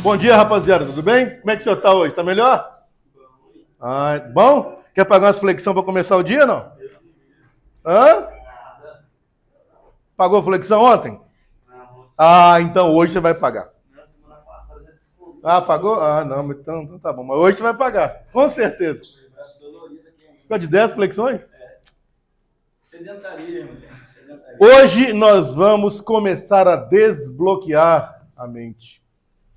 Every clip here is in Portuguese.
Bom dia, rapaziada, tudo bem? Como é que o senhor está hoje? Tá melhor? Bom? Quer pagar umas flexão para começar o dia, não? Hã? Pagou flexão ontem? Então hoje você vai pagar. Pagou? Não, então tá bom. Mas hoje você vai pagar, com certeza. Ficou de 10 flexões? Sedentaria. Hoje nós vamos começar a desbloquear a mente.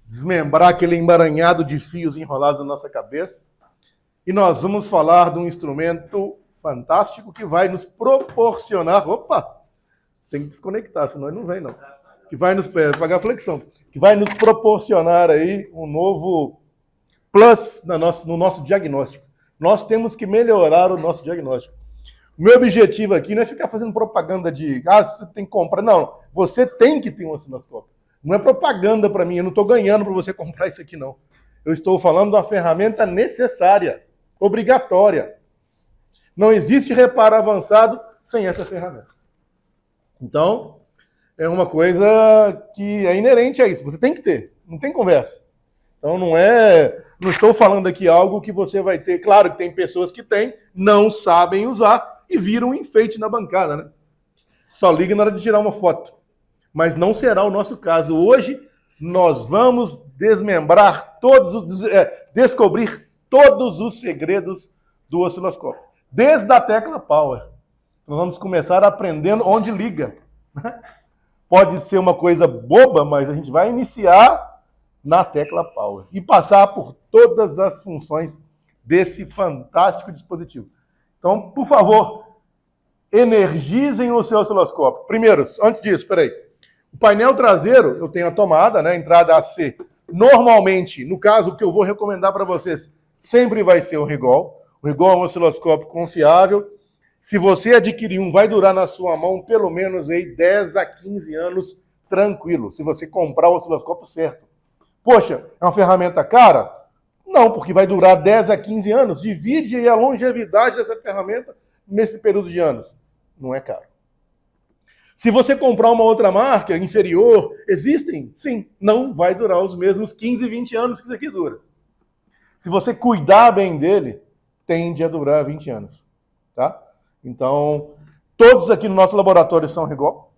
Desmembrar aquele emaranhado de fios enrolados na nossa cabeça. E nós vamos falar de um instrumento fantástico que vai nos proporcionar... Opa! Tem que desconectar, senão ele não vem, não. Que vai nos... pagar flexão. Que vai nos proporcionar aí um novo plus no nosso diagnóstico. Nós temos que melhorar o nosso diagnóstico. O meu objetivo aqui não é ficar fazendo propaganda de... você tem que comprar. Não, você tem que ter um osciloscópio. Não é propaganda para mim, eu não estou ganhando para você comprar isso aqui, não. Eu estou falando de uma ferramenta necessária, obrigatória. Não existe reparo avançado sem essa ferramenta. Então, é uma coisa que é inerente a isso. Você tem que ter, não tem conversa. Então, não estou falando aqui algo que você vai ter. Claro que tem pessoas que têm, não sabem usar e viram um enfeite na bancada, né? Só liga na hora de tirar uma foto. Mas não será o nosso caso. Hoje, nós vamos desmembrar descobrir todos os segredos do osciloscópio. Desde a tecla Power. Nós vamos começar aprendendo onde liga. Pode ser uma coisa boba, mas a gente vai iniciar na tecla Power. E passar por todas as funções desse fantástico dispositivo. Então, por favor, energizem o seu osciloscópio. Primeiro, antes disso, espera aí. O painel traseiro, eu tenho a tomada, né, entrada AC. Normalmente, no caso, o que eu vou recomendar para vocês, sempre vai ser o Rigol. O Rigol é um osciloscópio confiável. Se você adquirir um, vai durar na sua mão pelo menos aí 10 a 15 anos tranquilo, se você comprar o osciloscópio certo. Poxa, é uma ferramenta cara? Não, porque vai durar 10 a 15 anos. Divide aí a longevidade dessa ferramenta nesse período de anos. Não é caro. Se você comprar uma outra marca inferior, existem? Sim, não vai durar os mesmos 15, 20 anos que isso aqui dura. Se você cuidar bem dele, tende a durar 20 anos. Tá? Então, todos aqui no nosso laboratório são Rigol.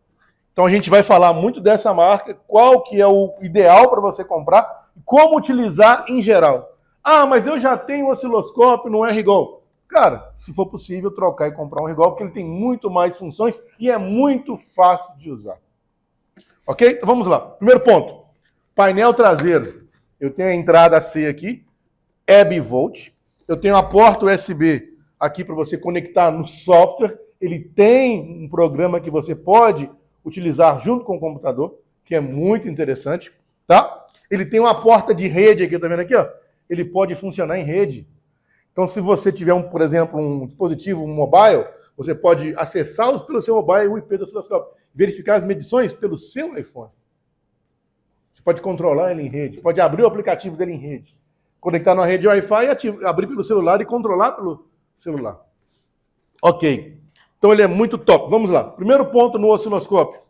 Então a gente vai falar muito dessa marca, qual que é o ideal para você comprar e como utilizar em geral. Mas eu já tenho osciloscópio, não é Rigol. Cara, se for possível, trocar e comprar um Rigol, porque ele tem muito mais funções e é muito fácil de usar. Ok? Então vamos lá. Primeiro ponto. Painel traseiro. Eu tenho a entrada C aqui, é bivolt. Eu tenho a porta USB aqui para você conectar no software. Ele tem um programa que você pode utilizar junto com o computador, que é muito interessante. Tá? Ele tem uma porta de rede aqui, tá vendo aqui? Ó? Ele pode funcionar em rede. Então, se você tiver, por exemplo, um dispositivo mobile, você pode acessar pelo seu mobile o IP do osciloscópio, verificar as medições pelo seu iPhone. Você pode controlar ele em rede, pode abrir o aplicativo dele em rede, conectar na rede Wi-Fi e abrir pelo celular e controlar pelo celular. Ok. Então, ele é muito top. Vamos lá. Primeiro ponto no osciloscópio.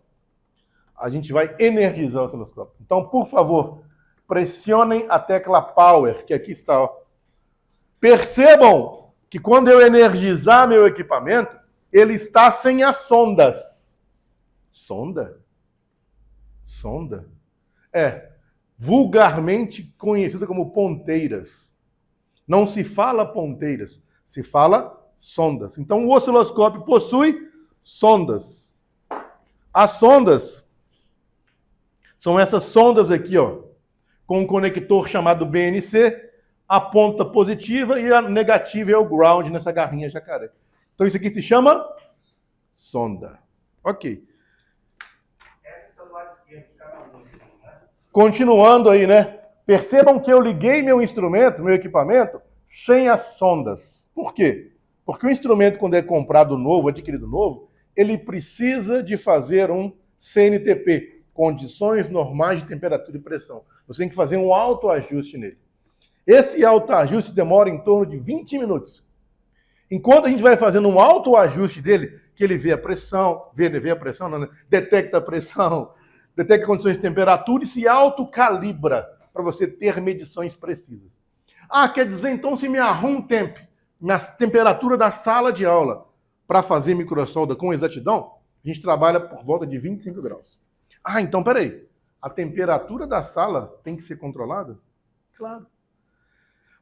A gente vai energizar o osciloscópio. Então, por favor, pressionem a tecla Power, que aqui está, ó. Percebam que quando eu energizar meu equipamento, ele está sem as sondas. Sonda? Sonda? Vulgarmente conhecida como ponteiras. Não se fala ponteiras, se fala sondas. Então o osciloscópio possui sondas. As sondas são essas sondas aqui, ó, com um conector chamado BNC, a ponta positiva e a negativa é o ground nessa garrinha jacaré. Então isso aqui se chama sonda. Ok. Essa está do lado esquerdo de cada um, né? Continuando aí, né? Percebam que eu liguei meu instrumento, meu equipamento, sem as sondas. Por quê? Porque o instrumento, quando é comprado novo, adquirido novo, ele precisa de fazer um CNTP, condições normais de temperatura e pressão. Você tem que fazer um autoajuste nele. Esse autoajuste demora em torno de 20 minutos. Enquanto a gente vai fazendo um autoajuste dele, que ele vê a pressão, detecta a pressão, detecta condições de temperatura e se autocalibra para você ter medições precisas. Ah, quer dizer então se minha room temp, minha temperatura da sala de aula, para fazer microsolda com exatidão, a gente trabalha por volta de 25 graus. Ah, então peraí, a temperatura da sala tem que ser controlada? Claro.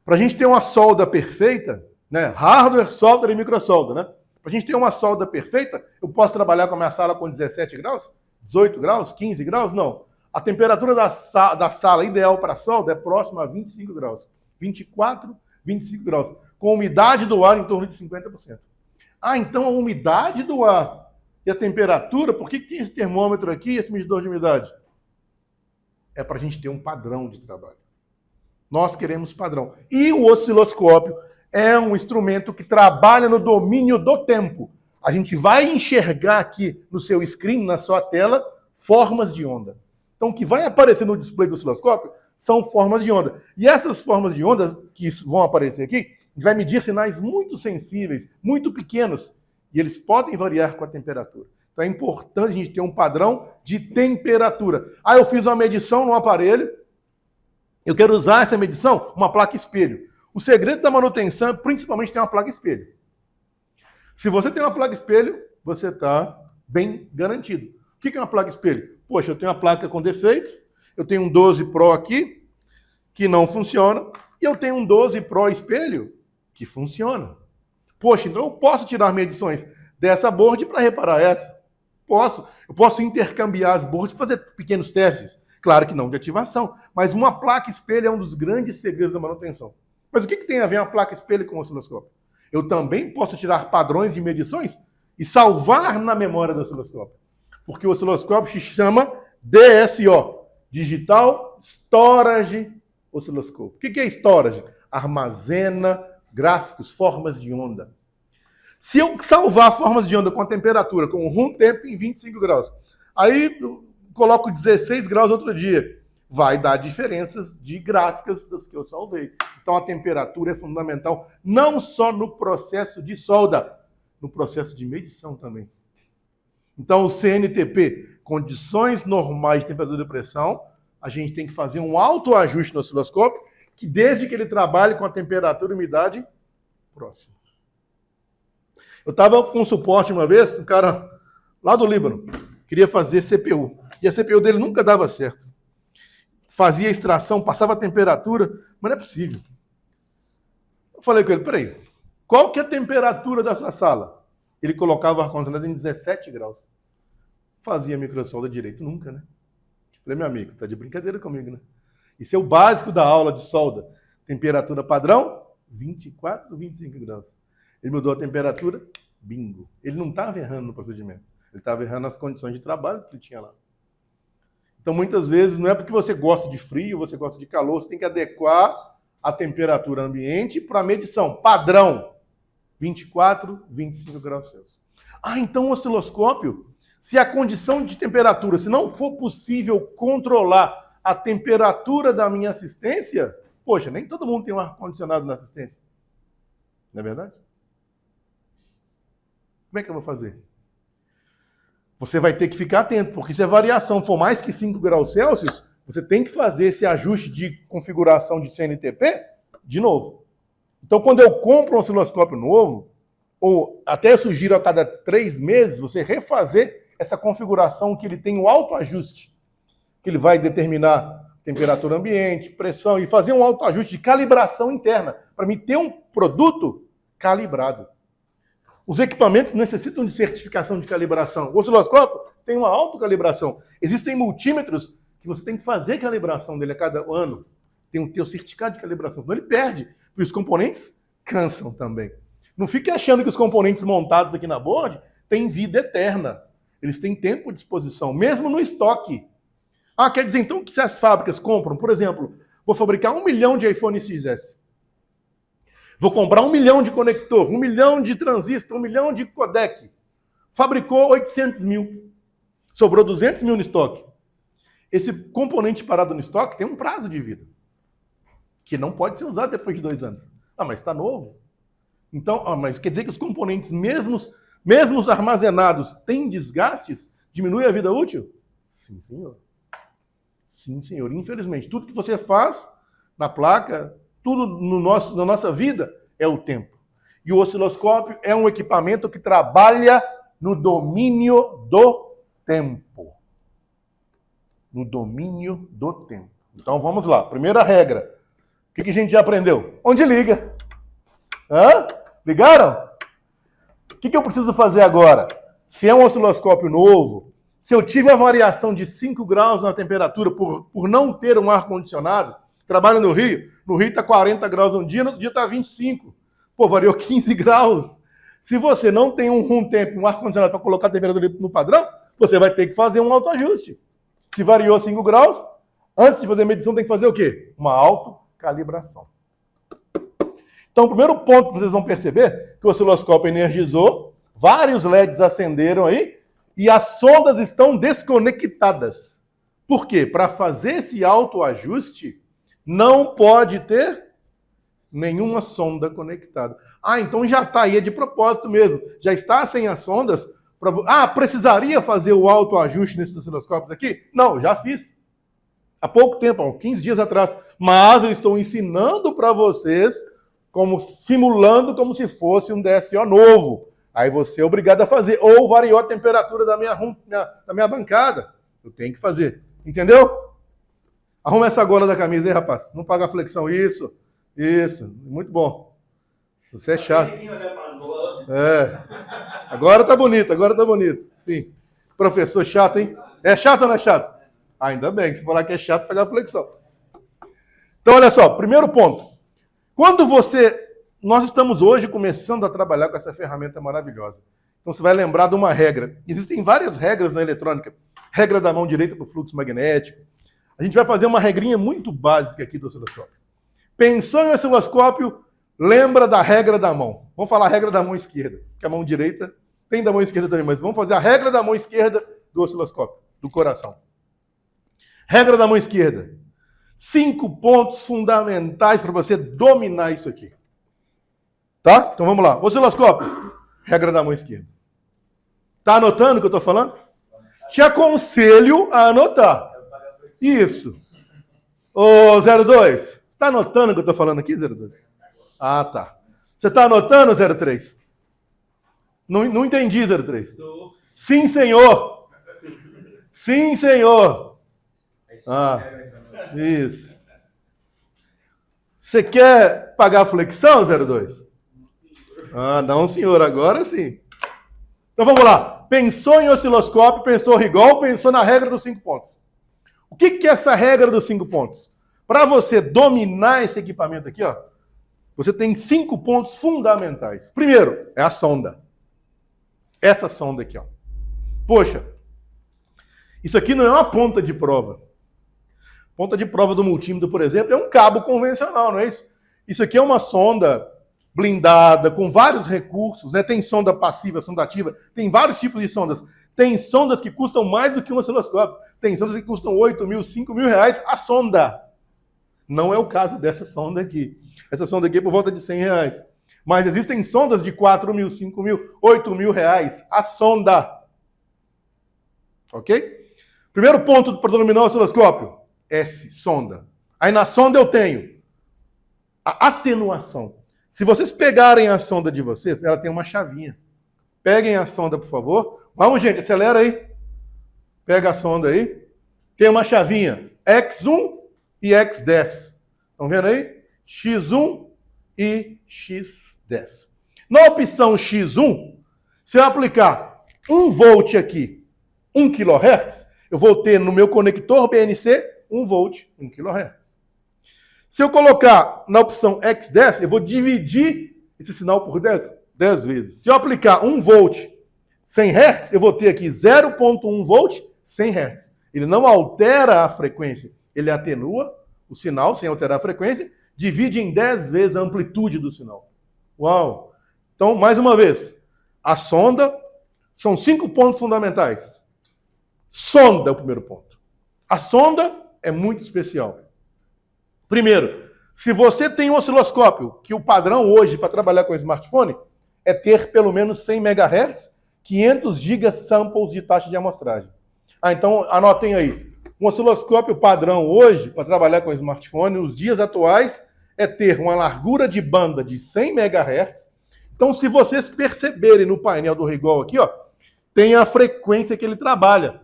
Para a gente ter uma solda perfeita, né? Hardware, software e microsolda, né? Para a gente ter uma solda perfeita, eu posso trabalhar com a minha sala com 17 graus? 18 graus? 15 graus? Não. A temperatura da sala ideal para solda é próxima a 25 graus. 24, 25 graus. Com umidade do ar em torno de 50%. Ah, então a umidade do ar e a temperatura, por que tem esse termômetro aqui e esse medidor de umidade? É para a gente ter um padrão de trabalho. Nós queremos padrão. E o osciloscópio é um instrumento que trabalha no domínio do tempo. A gente vai enxergar aqui no seu screen, na sua tela, formas de onda. Então, o que vai aparecer no display do osciloscópio são formas de onda. E essas formas de onda que vão aparecer aqui, a gente vai medir sinais muito sensíveis, muito pequenos, e eles podem variar com a temperatura. Então, é importante a gente ter um padrão de temperatura. Ah, eu fiz uma medição no aparelho, eu quero usar essa medição, uma placa espelho. O segredo da manutenção é principalmente ter uma placa espelho. Se você tem uma placa espelho, você está bem garantido. O que é uma placa espelho? Poxa, eu tenho uma placa com defeito, eu tenho um 12 Pro aqui, que não funciona, e eu tenho um 12 Pro espelho, que funciona. Poxa, então eu posso tirar medições dessa board para reparar essa? Posso. Eu posso intercambiar as boards para fazer pequenos testes. Claro que não de ativação, mas uma placa espelho é um dos grandes segredos da manutenção. Mas o que tem a ver uma placa espelho com o osciloscópio? Eu também posso tirar padrões de medições e salvar na memória do osciloscópio. Porque o osciloscópio se chama DSO, Digital Storage Oscilloscope. O que é storage? Armazena gráficos, formas de onda. Se eu salvar formas de onda com a temperatura, com o room temp em 25 graus, aí eu coloco 16 graus outro dia, vai dar diferenças de gráficas das que eu salvei. Então a temperatura é fundamental, não só no processo de solda, no processo de medição também. Então o CNTP, condições normais de temperatura e pressão, a gente tem que fazer um autoajuste no osciloscópio, que desde que ele trabalhe com a temperatura e umidade próxima. Eu estava com suporte uma vez, um cara lá do Líbano, queria fazer CPU. E a CPU dele nunca dava certo. Fazia extração, passava a temperatura, mas não é possível. Eu falei com ele, peraí, qual que é a temperatura da sua sala? Ele colocava o ar-condicionado em 17 graus. Fazia microsolda direito? Nunca, né? Falei, meu amigo, tá de brincadeira comigo, né? Isso é o básico da aula de solda. Temperatura padrão, 24, 25 graus. Ele mudou a temperatura, bingo. Ele não estava errando no procedimento. Ele estava errando nas condições de trabalho que ele tinha lá. Então, muitas vezes, não é porque você gosta de frio, você gosta de calor, você tem que adequar a temperatura ambiente para a medição. Padrão, 24, 25 graus Celsius. Ah, então o osciloscópio, se a condição de temperatura, se não for possível controlar a temperatura da minha assistência, poxa, nem todo mundo tem um ar-condicionado na assistência. Não é verdade? Como é que eu vou fazer? Você vai ter que ficar atento, porque se a variação for mais que 5 graus Celsius, você tem que fazer esse ajuste de configuração de CNTP de novo. Então, quando eu compro um osciloscópio novo, ou até eu sugiro a cada 3 meses, você refazer essa configuração que ele tem o autoajuste, que ele vai determinar temperatura ambiente, pressão, e fazer um autoajuste de calibração interna, para mim ter um produto calibrado. Os equipamentos necessitam de certificação de calibração. O osciloscópio tem uma autocalibração. Existem multímetros que você tem que fazer a calibração dele a cada ano. Tem que ter o certificado de calibração, senão ele perde. E os componentes cansam também. Não fique achando que os componentes montados aqui na board têm vida eterna. Eles têm tempo de disposição, mesmo no estoque. Ah, quer dizer então que se as fábricas compram, por exemplo, vou fabricar 1 milhão de iPhone XS. Vou comprar 1 milhão de conector, 1 milhão de transistor, 1 milhão de codec. Fabricou 800 mil. Sobrou 200 mil no estoque. Esse componente parado no estoque tem um prazo de vida, que não pode ser usado depois de 2 anos. Ah, mas está novo. Então, mas quer dizer que os componentes, mesmo armazenados, têm desgastes? Diminui a vida útil? Sim, senhor. Sim, senhor. Infelizmente, tudo que você faz na placa, tudo na nossa vida é o tempo. E o osciloscópio é um equipamento que trabalha no domínio do tempo. No domínio do tempo. Então vamos lá. Primeira regra. O que a gente já aprendeu? Onde liga? Hã? Ligaram? O que eu preciso fazer agora? Se é um osciloscópio novo, se eu tive a variação de 5 graus na temperatura por não ter um ar-condicionado, trabalho no Rio está 40 graus um dia, no outro dia está 25. Pô, variou 15 graus. Se você não tem um ar-condicionado para colocar a temperatura no padrão, você vai ter que fazer um autoajuste. Se variou 5 graus, antes de fazer a medição tem que fazer o quê? Uma autocalibração. Então, o primeiro ponto que vocês vão perceber que o osciloscópio energizou, vários LEDs acenderam aí, e as sondas estão desconectadas. Por quê? Para fazer esse autoajuste, não pode ter nenhuma sonda conectada. Ah, então já está aí, é de propósito mesmo. Já está sem as sondas. Precisaria fazer o autoajuste nesses osciloscópios aqui? Não, já fiz. Há pouco tempo, há 15 dias atrás. Mas eu estou ensinando para vocês, simulando como se fosse um DSO novo. Aí você é obrigado a fazer. Ou variou a temperatura da minha bancada. Eu tenho que fazer. Entendeu? Arruma essa gola da camisa aí, rapaz. Não paga flexão. Isso. Muito bom. Você é chato. Agora tá bonito. Sim. Professor chato, hein? É chato ou não é chato? Ainda bem. Se falar que é chato, pagar flexão. Então, olha só. Primeiro ponto. Nós estamos hoje começando a trabalhar com essa ferramenta maravilhosa. Então você vai lembrar de uma regra. Existem várias regras na eletrônica. Regra da mão direita para o fluxo magnético. A gente vai fazer uma regrinha muito básica aqui do osciloscópio. Pensou em osciloscópio, lembra da regra da mão. Vamos falar a regra da mão esquerda, que a mão direita tem da mão esquerda também, mas vamos fazer a regra da mão esquerda do osciloscópio, do coração. Regra da mão esquerda. 5 pontos fundamentais para você dominar isso aqui. Tá? Então vamos lá. Osciloscópio. Regra da mão esquerda. Tá anotando o que eu estou falando? Te aconselho a anotar. Isso. Ô, 02. Está anotando o que eu estou falando aqui, 02? Ah, tá. Você está anotando, 03? Não entendi, 03. Sim, senhor. Sim, senhor. Isso. Você quer pagar flexão, 02? Não, senhor, agora sim. Então vamos lá. Pensou em osciloscópio, pensou rigol, pensou na regra dos 5 pontos. O que é essa regra dos 5 pontos? Para você dominar esse equipamento aqui, ó, você tem 5 pontos fundamentais. Primeiro, é a sonda. Essa sonda aqui, ó. Poxa, isso aqui não é uma ponta de prova. Ponta de prova do multímetro, por exemplo, é um cabo convencional, não é isso? Isso aqui é uma sonda blindada, com vários recursos, né? Tem sonda passiva, sonda ativa, tem vários tipos de sondas. Tem sondas que custam mais do que um osciloscópio. Tem sondas que custam 8 mil, 5 mil reais a sonda. Não é o caso dessa sonda aqui. Essa sonda aqui é por volta de 100 reais. Mas existem sondas de 4 mil, 5 mil, 8 mil reais a sonda. Ok? Primeiro ponto para dominar o osciloscópio. S, sonda. Aí na sonda eu tenho a atenuação. Se vocês pegarem a sonda de vocês, ela tem uma chavinha. Peguem a sonda, por favor. Vamos, gente, acelera aí. Pega a sonda aí. Tem uma chavinha X1 e X10. Estão vendo aí? X1 e X10. Na opção X1, se eu aplicar 1 volt aqui, 1 kHz, eu vou ter no meu conector BNC 1 volt, 1 kHz. Se eu colocar na opção X10, eu vou dividir esse sinal por 10 vezes. Se eu aplicar 1 volt 100 Hz, eu vou ter aqui 0,1 volt 100 Hz. Ele não altera a frequência, ele atenua o sinal sem alterar a frequência, divide em 10 vezes a amplitude do sinal. Uau! Então, mais uma vez, a sonda são 5 pontos fundamentais. Sonda é o primeiro ponto. A sonda é muito especial. Primeiro, se você tem um osciloscópio, que o padrão hoje para trabalhar com o smartphone é ter pelo menos 100 MHz, 500 GB samples de taxa de amostragem. Então, anotem aí. Um osciloscópio padrão hoje, para trabalhar com smartphone, nos dias atuais, é ter uma largura de banda de 100 MHz. Então, se vocês perceberem no painel do Rigol aqui, ó, tem a frequência que ele trabalha.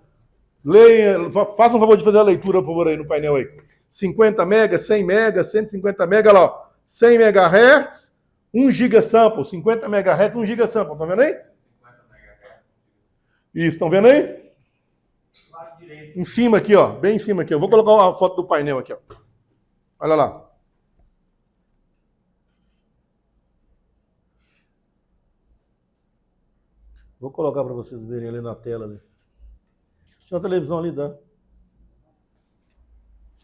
Leia, faça um favor de fazer a leitura, por favor, aí no painel aí. 50 MB, 100 MB, 150 MB, olha lá, ó, 100 MHz, 1 GB sample, 50 MHz, 1 GB sample. Estão vendo aí? 50 MHz. Isso, estão vendo aí? Lado direito. Em cima aqui, ó, bem em cima aqui. Eu vou colocar uma foto do painel aqui, ó. Olha lá. Vou colocar para vocês verem ali na tela. Ali. Tinha uma televisão ali, tá?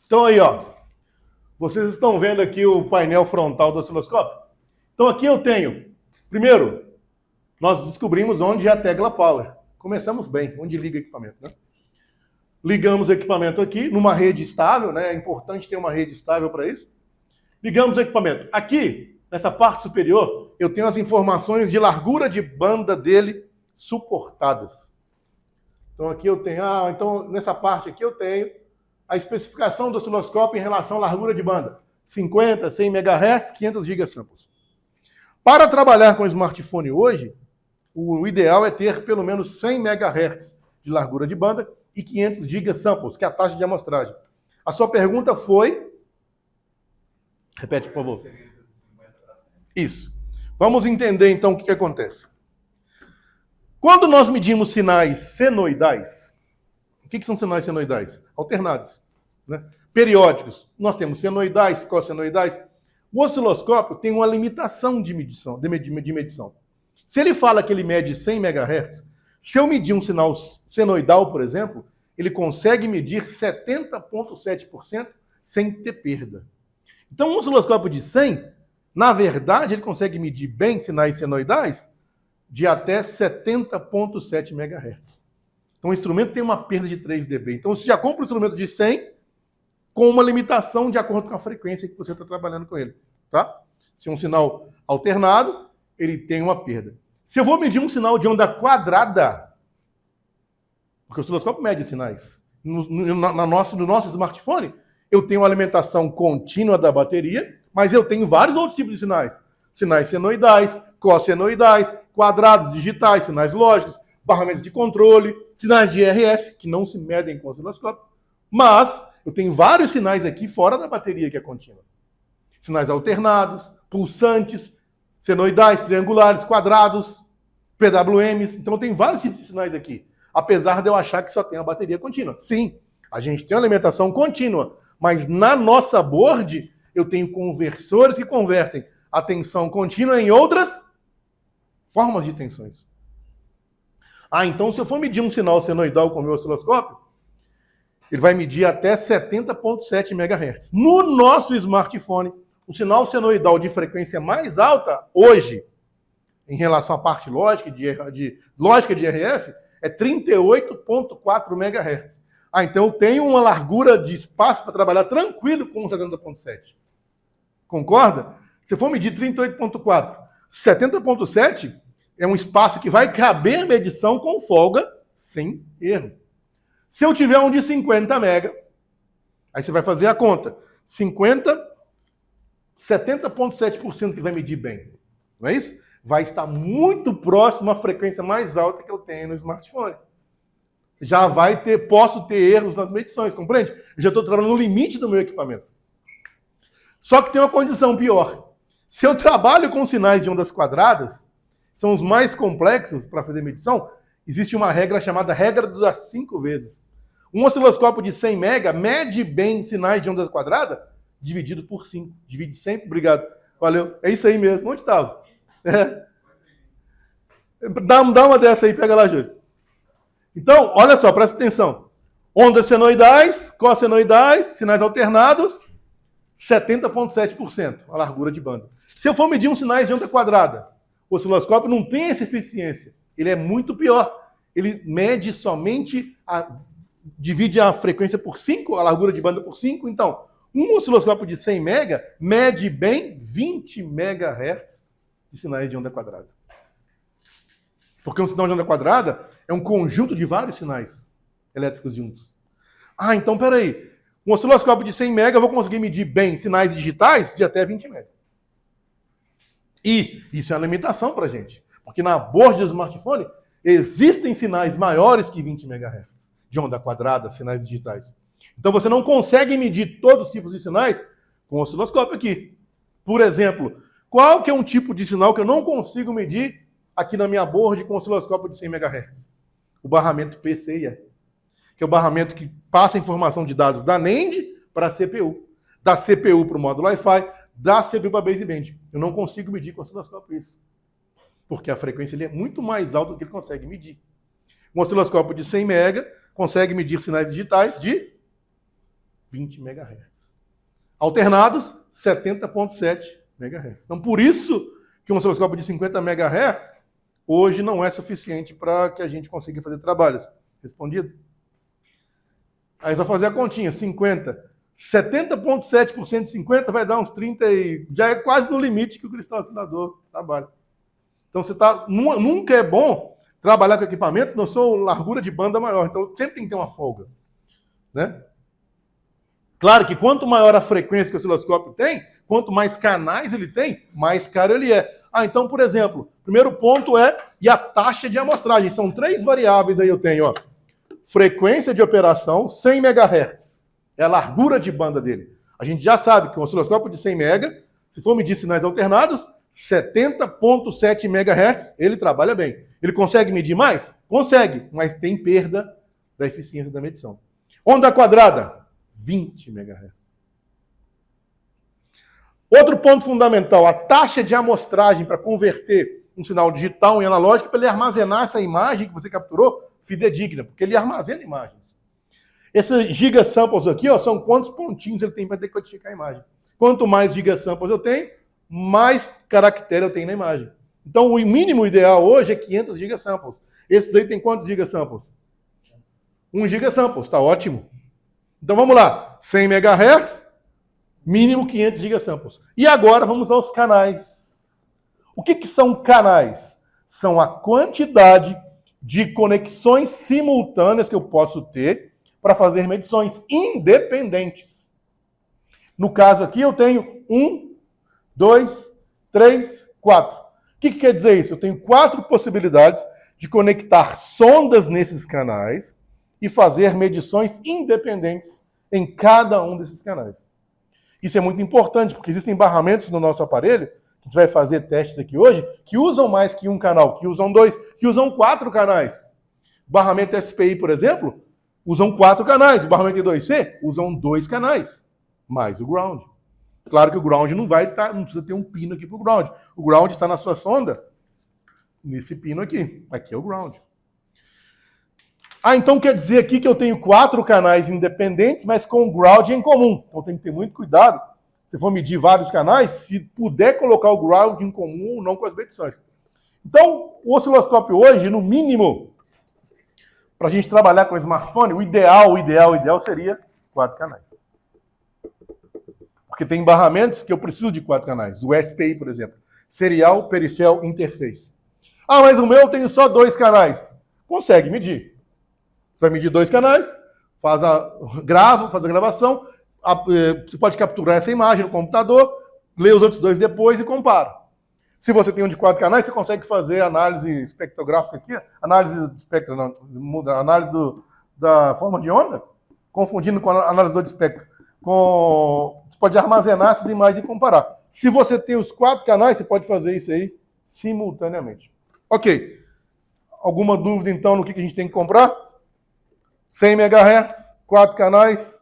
Então aí, ó. Vocês estão vendo aqui o painel frontal do osciloscópio? Então aqui eu tenho, primeiro, nós descobrimos onde é a tecla power. Começamos bem, onde liga o equipamento, né? Ligamos o equipamento aqui numa rede estável, né? É importante ter uma rede estável para isso. Ligamos o equipamento. Aqui, nessa parte superior, eu tenho as informações de largura de banda dele suportadas. Então aqui eu tenho, então nessa parte aqui eu tenho a especificação do osciloscópio em relação à largura de banda. 50, 100 MHz, 500 GB samples. Para trabalhar com smartphone hoje, o ideal é ter pelo menos 100 MHz de largura de banda e 500 GB samples, que é a taxa de amostragem. A sua pergunta foi... Repete, por favor. Isso. Vamos entender então o que acontece. Quando nós medimos sinais senoidais, o que são sinais senoidais? Alternados, né? Periódicos. Nós temos senoidais, cossenoidais. O osciloscópio tem uma limitação de medição. Se ele fala que ele mede 100 MHz, se eu medir um sinal senoidal, por exemplo, ele consegue medir 70,7% sem ter perda. Então, um osciloscópio de 100, na verdade, ele consegue medir bem sinais senoidais de até 70,7 MHz. Então, o instrumento tem uma perda de 3 dB. Então, você já compra um instrumento de 100 com uma limitação de acordo com a frequência que você está trabalhando com ele. Tá? Se é um sinal alternado, ele tem uma perda. Se eu vou medir um sinal de onda quadrada, porque o osciloscópio mede sinais, no nosso smartphone, eu tenho uma alimentação contínua da bateria, mas eu tenho vários outros tipos de sinais. Sinais senoidais, cossenoidais, quadrados digitais, sinais lógicos, barramentos de controle, sinais de RF, que não se medem com o osciloscópio, mas eu tenho vários sinais aqui fora da bateria que é contínua. Sinais alternados, pulsantes, senoidais, triangulares, quadrados, PWMs. Então eu tenho vários tipos de sinais aqui, apesar de eu achar que só tem a bateria contínua. Sim, a gente tem uma alimentação contínua, mas na nossa board eu tenho conversores que convertem a tensão contínua em outras formas de tensões. Então se eu for medir um sinal senoidal com o meu osciloscópio, ele vai medir até 70,7 MHz. No nosso smartphone, o sinal senoidal de frequência mais alta, hoje, em relação à parte lógica de lógica de RF, é 38,4 MHz. Então eu tenho uma largura de espaço para trabalhar tranquilo com 70,7. Concorda? Se eu for medir 38,4, 70,7 é um espaço que vai caber medição com folga, sem erro. Se eu tiver um de 50 MB, aí você vai fazer a conta. 70,7% que vai medir bem. Não é isso? Vai estar muito próximo à frequência mais alta que eu tenho no smartphone. Já posso ter erros nas medições, compreende? Eu já estou trabalhando no limite do meu equipamento. Só que tem uma condição pior. Se eu trabalho com sinais de ondas quadradas, são os mais complexos para fazer medição, existe uma regra chamada regra das 5 vezes. Um osciloscópio de 100 MB mede bem sinais de onda quadrada dividido por 5. Divide sempre, obrigado. Valeu. É isso aí mesmo. Onde estava? Dá uma dessa aí, pega lá, Júlio. Então, olha só, presta atenção. Ondas senoidais, cossenoidais, sinais alternados, 70,7% a largura de banda. Se eu for medir uns sinais de onda quadrada, o osciloscópio não tem essa eficiência. Ele é muito pior. Ele mede somente, divide a frequência por 5, a largura de banda por 5. Então, um osciloscópio de 100 MB mede bem 20 MHz de sinais de onda quadrada. Porque um sinal de onda quadrada é um conjunto de vários sinais elétricos juntos. Ah, então peraí. Um osciloscópio de 100 MHz eu vou conseguir medir bem sinais digitais de até 20 MHz. E isso é uma limitação para a gente. Porque na borda do smartphone existem sinais maiores que 20 MHz de onda quadrada, sinais digitais. Então você não consegue medir todos os tipos de sinais com o osciloscópio aqui. Por exemplo, qual que é um tipo de sinal que eu não consigo medir aqui na minha board com osciloscópio de 100 MHz? O barramento PCIe, que é o barramento que passa a informação de dados da NAND para a CPU, da CPU para o módulo Wi-Fi, da CPU para a baseband. Eu não consigo medir com osciloscópio isso, porque a frequência é muito mais alta do que ele consegue medir. Um osciloscópio de 100 MHz consegue medir sinais digitais de 20 MHz. Alternados, 70,7 MHz. Então, por isso que um osciloscópio de 50 MHz hoje não é suficiente para que a gente consiga fazer trabalhos. Respondido? Aí só fazer a continha, 50. 70,7% de 50 vai dar uns 30 e já é quase no limite que o cristal oscilador trabalha. Então você nunca é bom trabalhar com equipamento, não sou largura de banda maior, então sempre tem que ter uma folga, né? Claro que quanto maior a frequência que o osciloscópio tem, quanto mais canais ele tem, mais caro ele é. Ah, então, por exemplo, o primeiro ponto é e a taxa de amostragem. São 3 variáveis aí eu tenho, ó. Frequência de operação, 100 MHz. É a largura de banda dele. A gente já sabe que um osciloscópio de 100 MHz, se for medir sinais alternados, 70,7 MHz, ele trabalha bem. Ele consegue medir mais? Consegue, mas tem perda da eficiência da medição. Onda quadrada, 20 MHz. Outro ponto fundamental, a taxa de amostragem para converter um sinal digital em analógico, para ele armazenar essa imagem que você capturou, fidedigna, porque ele armazena imagens. Esses gigasamples aqui, ó, são quantos pontinhos ele tem para decodificar a imagem. Quanto mais gigasamples eu tenho, mais caractere eu tenho na imagem. Então, o mínimo ideal hoje é 500 gigasamples. Esses aí tem quantos gigasamples? 1 gigasamples, está ótimo. Então, vamos lá. 100 MHz, mínimo 500 gigasamples. E agora, vamos aos canais. O que são canais? São a quantidade de conexões simultâneas que eu posso ter para fazer medições independentes. No caso aqui, eu tenho 1, 2, 3, 4. O que quer dizer isso? Eu tenho 4 possibilidades de conectar sondas nesses canais e fazer medições independentes em cada um desses canais. Isso é muito importante, porque existem barramentos no nosso aparelho, que a gente vai fazer testes aqui hoje, que usam mais que um canal, que usam 2, que usam 4 canais. O barramento SPI, por exemplo, usam 4 canais. O barramento I2C usam 2 canais, mais o ground. Claro que o ground não precisa ter um pino aqui para o ground. O ground está na sua sonda, nesse pino aqui. Aqui é o ground. Ah, então quer dizer aqui que eu tenho 4 canais independentes, mas com o ground em comum. Então tem que ter muito cuidado, se for medir vários canais, se puder colocar o ground em comum ou não com as medições. Então, o osciloscópio hoje, no mínimo, para a gente trabalhar com o smartphone, o ideal seria 4 canais. Porque tem barramentos que eu preciso de 4 canais. O SPI, por exemplo. Serial, Peripheral, Interface. Ah, mas o meu eu tenho só 2 canais. Consegue medir. Você vai medir 2 canais, faz a gravação, você pode capturar essa imagem no computador, lê os outros 2 depois e compara. Se você tem um de 4 canais, você consegue fazer análise espectrográfica aqui, análise do espectro, não, muda, análise da forma de onda, confundindo com a análise do espectro. Você pode armazenar essas imagens e comparar. Se você tem os 4 canais, você pode fazer isso aí simultaneamente. Ok. Alguma dúvida, então, no que a gente tem que comprar? 100 MHz, 4 canais,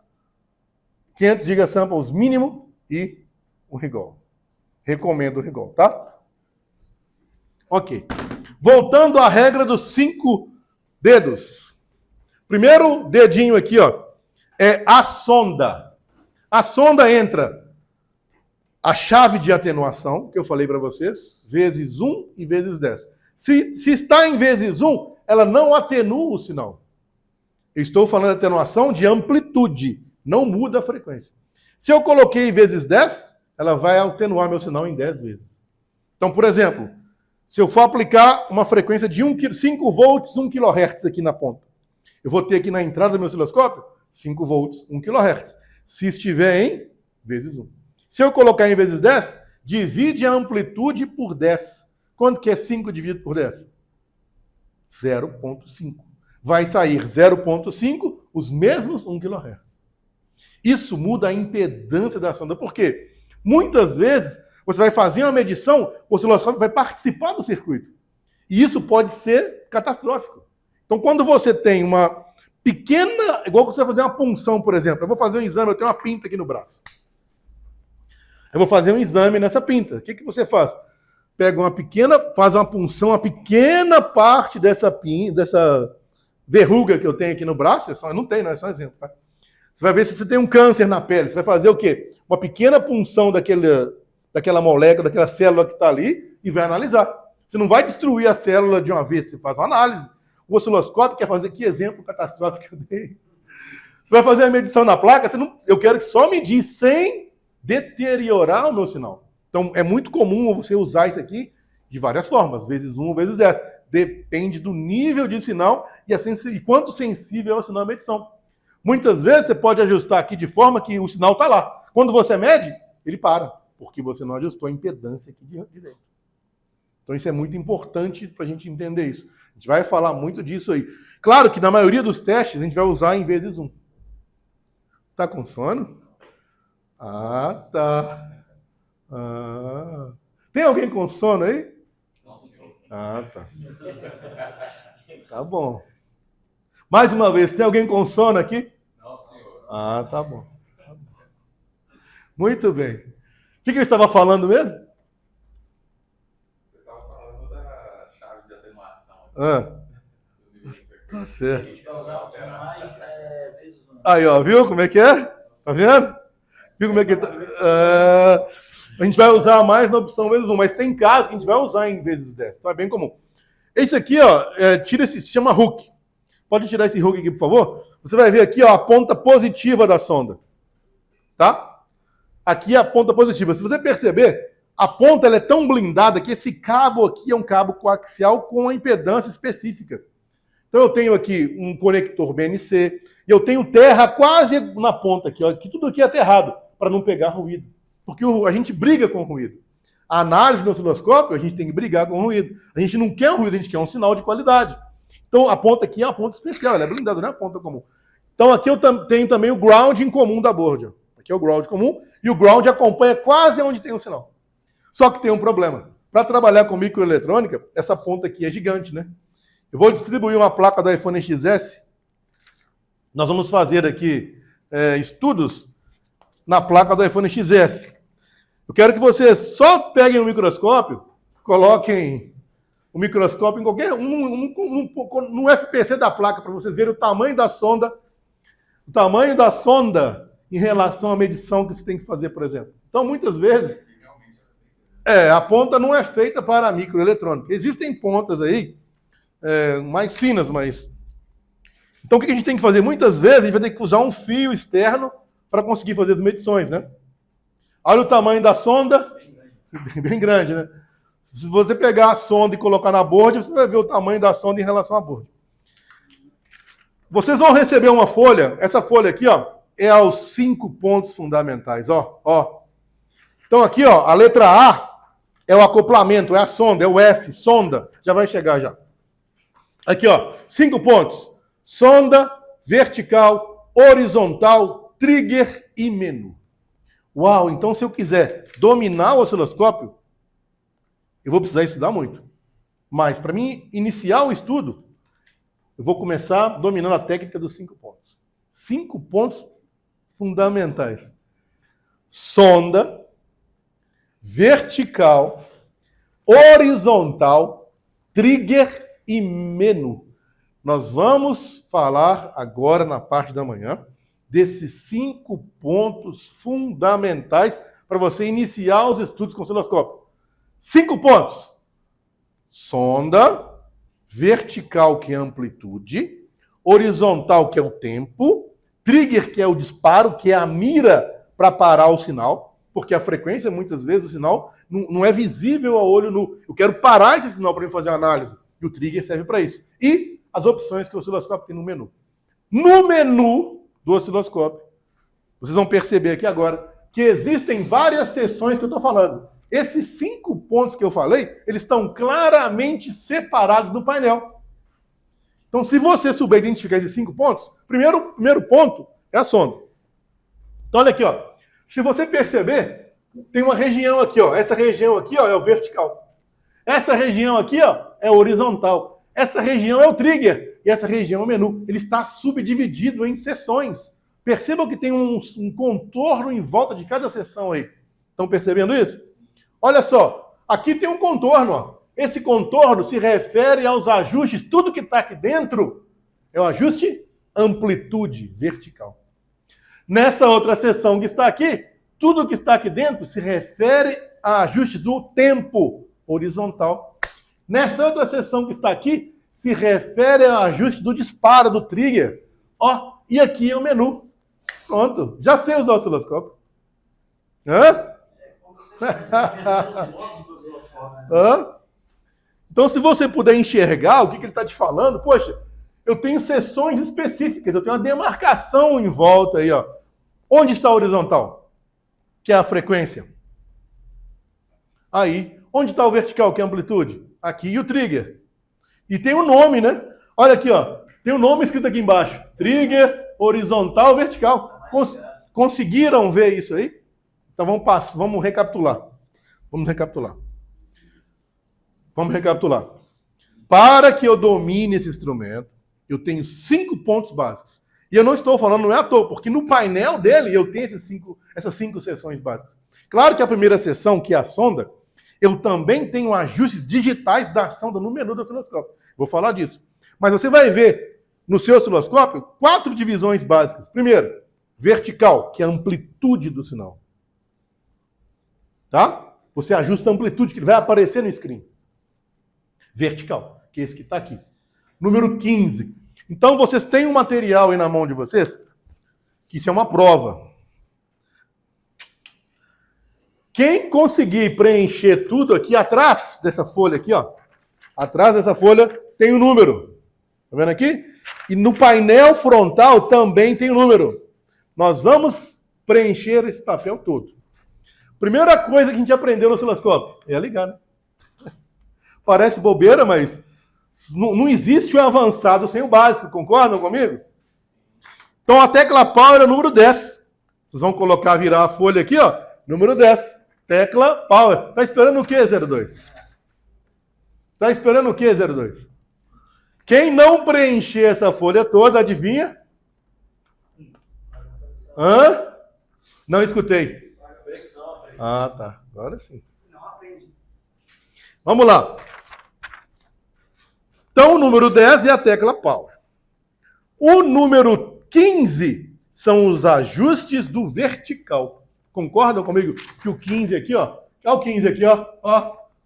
500 gigasamples mínimo e o Rigol. Recomendo o Rigol, tá? Ok. Voltando à regra dos 5 dedos. Primeiro dedinho aqui, ó, é a sonda. A sonda entra a chave de atenuação, que eu falei para vocês, vezes 1 e vezes 10. Se está em vezes 1, ela não atenua o sinal. Eu estou falando de atenuação de amplitude, não muda a frequência. Se eu coloquei vezes 10, ela vai atenuar meu sinal em 10 vezes. Então, por exemplo, se eu for aplicar uma frequência de 5 volts, 1 kHz aqui na ponta, eu vou ter aqui na entrada do meu osciloscópio 5 volts, 1 kHz. Se estiver em vezes 1. Se eu colocar em vezes 10, divide a amplitude por 10. Quanto que é 5 dividido por 10? 0,5. Vai sair 0,5, os mesmos 1 kHz. Isso muda a impedância da sonda. Por quê? Muitas vezes, você vai fazer uma medição, o osciloscópio vai participar do circuito. E isso pode ser catastrófico. Então, quando você tem uma pequena... Igual você vai fazer uma punção, por exemplo. Eu vou fazer um exame, eu tenho uma pinta aqui no braço. Eu vou fazer um exame nessa pinta. O que você faz? Pega uma pequena... Faz uma punção, uma pequena parte dessa verruga que eu tenho aqui no braço. Não tem, não, é só um exemplo, tá? Você vai ver se você tem um câncer na pele. Você vai fazer o quê? Uma pequena punção daquela molécula, daquela célula que está ali e vai analisar. Você não vai destruir a célula de uma vez, você faz uma análise. O osciloscópio quer fazer, que exemplo catastrófico que eu dei. Você vai fazer a medição na placa, eu quero que só medir sem deteriorar o meu sinal. Então, é muito comum você usar isso aqui de várias formas, vezes 1, vezes 10. Depende do nível de sinal e quanto sensível é o sinal da medição. Muitas vezes você pode ajustar aqui de forma que o sinal está lá. Quando você mede, ele para, porque você não ajustou a impedância aqui de dentro. Então isso é muito importante para a gente entender isso. A gente vai falar muito disso aí. Claro que na maioria dos testes a gente vai usar em vezes 1. Tá com sono? Ah, tá. Ah. Tem alguém com sono aí? Não, senhor. Ah, tá. Tá bom. Mais uma vez, tem alguém com sono aqui? Não, senhor. Ah, tá bom. Muito bem. O que eu estava falando mesmo? Você estava falando da chave de atenuação. Tá certo. A gente vai usar mais vezes 1. Aí, ó, viu como é que é? Tá vendo? Viu como é que tá? A gente vai usar mais na opção vezes 1, mas tem casos que a gente vai usar em vezes 10. Então é bem comum. Esse aqui, ó, se chama hook. Pode tirar esse hook aqui, por favor? Você vai ver aqui, ó, a ponta positiva da sonda. Tá? Aqui é a ponta positiva. Se você perceber, a ponta ela é tão blindada que esse cabo aqui é um cabo coaxial com uma impedância específica. Então eu tenho aqui um conector BNC e eu tenho terra quase na ponta aqui, ó, que tudo aqui é aterrado para não pegar ruído. Porque a gente briga com ruído. A análise do osciloscópio, a gente tem que brigar com ruído. A gente não quer um ruído, a gente quer um sinal de qualidade. Então a ponta aqui é uma ponta especial, ela é blindada, não é a ponta comum. Então aqui eu tenho também o ground em comum da board. Ó. Aqui é o ground comum e o ground acompanha quase onde tem o sinal. Só que tem um problema. Para trabalhar com microeletrônica, essa ponta aqui é gigante, né? Eu vou distribuir uma placa da iPhone XS. Nós vamos fazer aqui estudos na placa do iPhone XS. Eu quero que vocês só peguem o microscópio, coloquem o microscópio em qualquer no FPC da placa para vocês verem o tamanho da sonda em relação à medição que você tem que fazer, por exemplo. Então, muitas vezes, a ponta não é feita para microeletrônica. Existem pontas aí mais finas, mas... Então, o que a gente tem que fazer? Muitas vezes, a gente vai ter que usar um fio externo para conseguir fazer as medições, né? Olha o tamanho da sonda. Bem grande, né? Se você pegar a sonda e colocar na board, você vai ver o tamanho da sonda em relação à board. Vocês vão receber uma folha. Essa folha aqui, ó, é aos 5 pontos fundamentais, ó. Então aqui, ó, a letra A é o acoplamento, é a sonda, é o S, sonda. Já vai chegar já. Aqui, ó, 5 pontos. Sonda, vertical, horizontal, trigger e menu. Uau, então se eu quiser dominar o osciloscópio, eu vou precisar estudar muito. Mas para mim iniciar o estudo, eu vou começar dominando a técnica dos 5 pontos. 5 pontos fundamentais. Sonda, vertical, horizontal, trigger e menu. Nós vamos falar agora na parte da manhã desses 5 pontos fundamentais para você iniciar os estudos com osciloscópio. 5 pontos. Sonda, vertical, que é a amplitude, horizontal, que é o tempo, trigger, que é o disparo, que é a mira para parar o sinal, porque a frequência, muitas vezes, o sinal não é visível a olho nu. Eu quero parar esse sinal para fazer a análise. E o trigger serve para isso. E as opções que o osciloscópio tem no menu. No menu, do osciloscópio. Vocês vão perceber aqui agora que existem várias seções que eu estou falando. Esses 5 pontos que eu falei, eles estão claramente separados do painel. Então, se você souber identificar esses 5 pontos, primeiro ponto é a sonda. Então, olha aqui, ó. Se você perceber, tem uma região aqui, ó. Essa região aqui, ó, é o vertical. Essa região aqui, ó, é o horizontal. Essa região é o trigger. E essa região é o menu. Ele está subdividido em seções. Percebam que tem um contorno em volta de cada seção aí. Estão percebendo isso? Olha só. Aqui tem um contorno, ó. Esse contorno se refere aos ajustes. Tudo que está aqui dentro é o ajuste amplitude vertical. Nessa outra seção que está aqui, tudo que está aqui dentro se refere a ajustes do tempo horizontal. Nessa outra seção que está aqui, se refere ao ajuste do disparo, do trigger. Ó, e aqui é o menu. Pronto, já sei usar o osciloscópio. Hã? Hã? Então, se você puder enxergar o que ele está te falando, poxa, eu tenho seções específicas, eu tenho uma demarcação em volta aí, ó. Onde está a horizontal? Que é a frequência. Aí. Onde está o vertical, que é a amplitude? Aqui. E o trigger? E tem um nome, né? Olha aqui, ó. Tem um nome escrito aqui embaixo. Trigger, horizontal, vertical. Conseguiram ver isso aí? Então vamos recapitular. Vamos recapitular. Para que eu domine esse instrumento, eu tenho 5 pontos básicos. E eu não estou falando, não é à toa, porque no painel dele eu tenho essas 5 seções básicas. Claro que a primeira seção, que é a sonda, eu também tenho ajustes digitais da sonda no menu do osciloscópio. Vou falar disso. Mas você vai ver no seu osciloscópio 4 divisões básicas. Primeiro, vertical, que é a amplitude do sinal. Tá? Você ajusta a amplitude que vai aparecer no screen. Vertical, que é esse que está aqui. Número 15. Então, vocês têm um material aí na mão de vocês, que isso é uma prova. Quem conseguir preencher tudo aqui atrás dessa folha aqui, ó. Atrás dessa folha tem o número. Tá vendo aqui? E no painel frontal também tem o número. Nós vamos preencher esse papel todo. Primeira coisa que a gente aprendeu no osciloscópio é ligar, né? Parece bobeira, mas não existe o avançado sem o básico, concordam comigo? Então a tecla power é o número 10. Vocês vão colocar, virar a folha aqui, ó, número 10. Tecla power. Tá esperando o quê, 02? Tá esperando o quê, 02? Quem não preencher essa folha toda, adivinha? Hã? Não escutei. Ah, tá. Agora sim. Vamos lá. Então, o número 10 é a tecla power. O número 15 são os ajustes do vertical. Concordam comigo que o 15 aqui, ó. Olha o 15 aqui,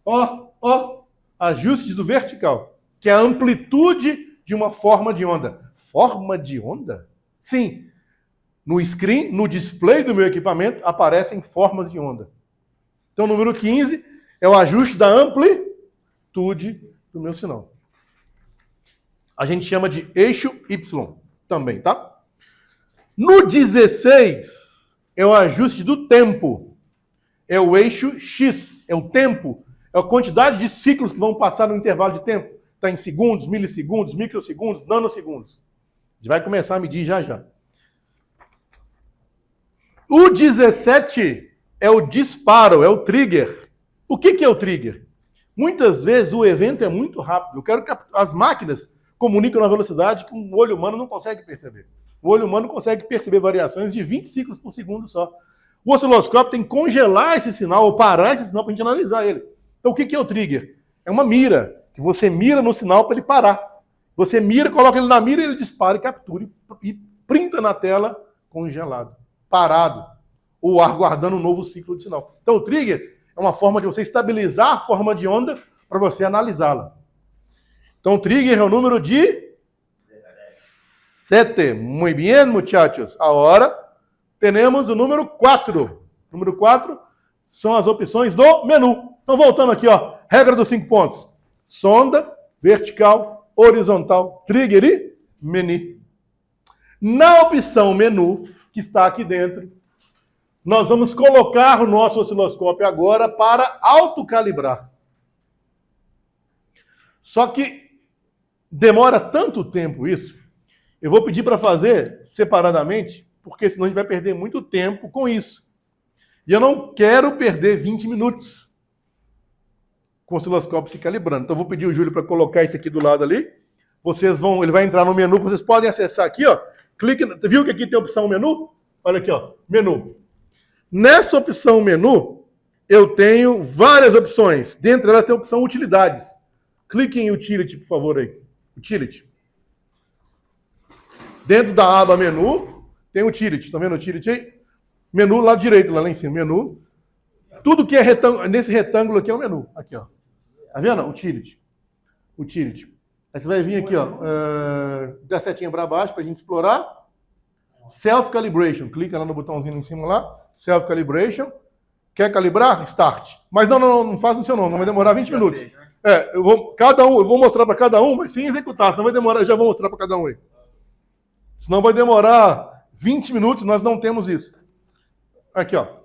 ó. Ajustes do vertical. Que é a amplitude de uma forma de onda. Forma de onda? Sim. No screen, no display do meu equipamento, aparecem formas de onda. Então, o número 15 é o ajuste da amplitude do meu sinal. A gente chama de eixo Y também, tá? No 16 é o ajuste do tempo. É o eixo X, é o tempo. É a quantidade de ciclos que vão passar no intervalo de tempo. Está em segundos, milissegundos, microsegundos, nanosegundos. A gente vai começar a medir já já. O 17 é o disparo, é o trigger. O que é o trigger? Muitas vezes o evento é muito rápido. Eu quero que as máquinas comunicam na velocidade que o olho humano não consegue perceber. O olho humano consegue perceber variações de 20 ciclos por segundo só. O osciloscópio tem que congelar esse sinal ou parar esse sinal para a gente analisar ele. Então o que é o trigger? É uma mira, que você mira no sinal para ele parar. Você mira, coloca ele na mira, ele dispara e captura e printa na tela congelado, parado, ou aguardando um novo ciclo de sinal. Então o trigger é uma forma de você estabilizar a forma de onda para você analisá-la. Então o trigger é o número de 7. Muy bien, muchachos. Agora temos o número 4. O número 4 são as opções do menu. Então voltando aqui, ó, regra dos 5 pontos. Sonda, vertical, horizontal, trigger e menu. Na opção menu, que está aqui dentro, nós vamos colocar o nosso osciloscópio agora para autocalibrar. Só que demora tanto tempo isso, eu vou pedir para fazer separadamente, porque senão a gente vai perder muito tempo com isso. E eu não quero perder 20 minutos com o osciloscópio se calibrando. Então eu vou pedir o Júlio para colocar isso aqui do lado ali. Ele vai entrar no menu, vocês podem acessar aqui, ó. Clique, viu que aqui tem a opção menu? Olha aqui, ó, menu. Nessa opção menu, eu tenho várias opções. Dentre elas tem a opção utilidades. Clique em utility, por favor, aí. Utility. Dentro da aba menu, tem utility. Estão vendo utility aí? Menu lá direito, lá em cima. Menu. Tudo que é retângulo, nesse retângulo aqui é o menu. Aqui, ó. Tá vendo? Utility. Utility. Aí você vai vir aqui, ó. Dá setinha para baixo para a gente explorar. Self-calibration. Clica lá no botãozinho em cima lá. Self-calibration. Quer calibrar? Start. Mas não faz no seu nome. Não vai demorar 20 minutos. Eu vou mostrar para cada um, mas sem executar. Senão vai demorar. Eu já vou mostrar para cada um aí. Senão vai demorar 20 minutos. Nós não temos isso. Aqui, ó.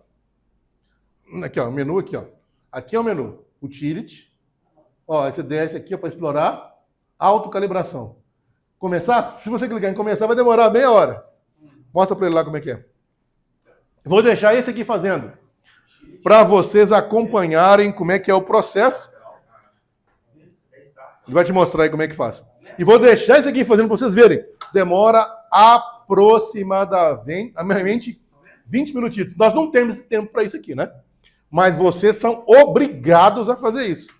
Aqui, ó. Menu aqui, ó. Aqui é o menu. Utility. Ó, você desce aqui para explorar. Autocalibração. Começar? Se você clicar em começar, vai demorar meia hora. Mostra para ele lá como é que é. Vou deixar esse aqui fazendo. Para vocês acompanharem como é que é o processo. Ele vai te mostrar aí como é que faz. E vou deixar esse aqui fazendo para vocês verem. Demora aproximadamente 20 minutinhos. Nós não temos tempo para isso aqui, né? Mas vocês são obrigados a fazer isso.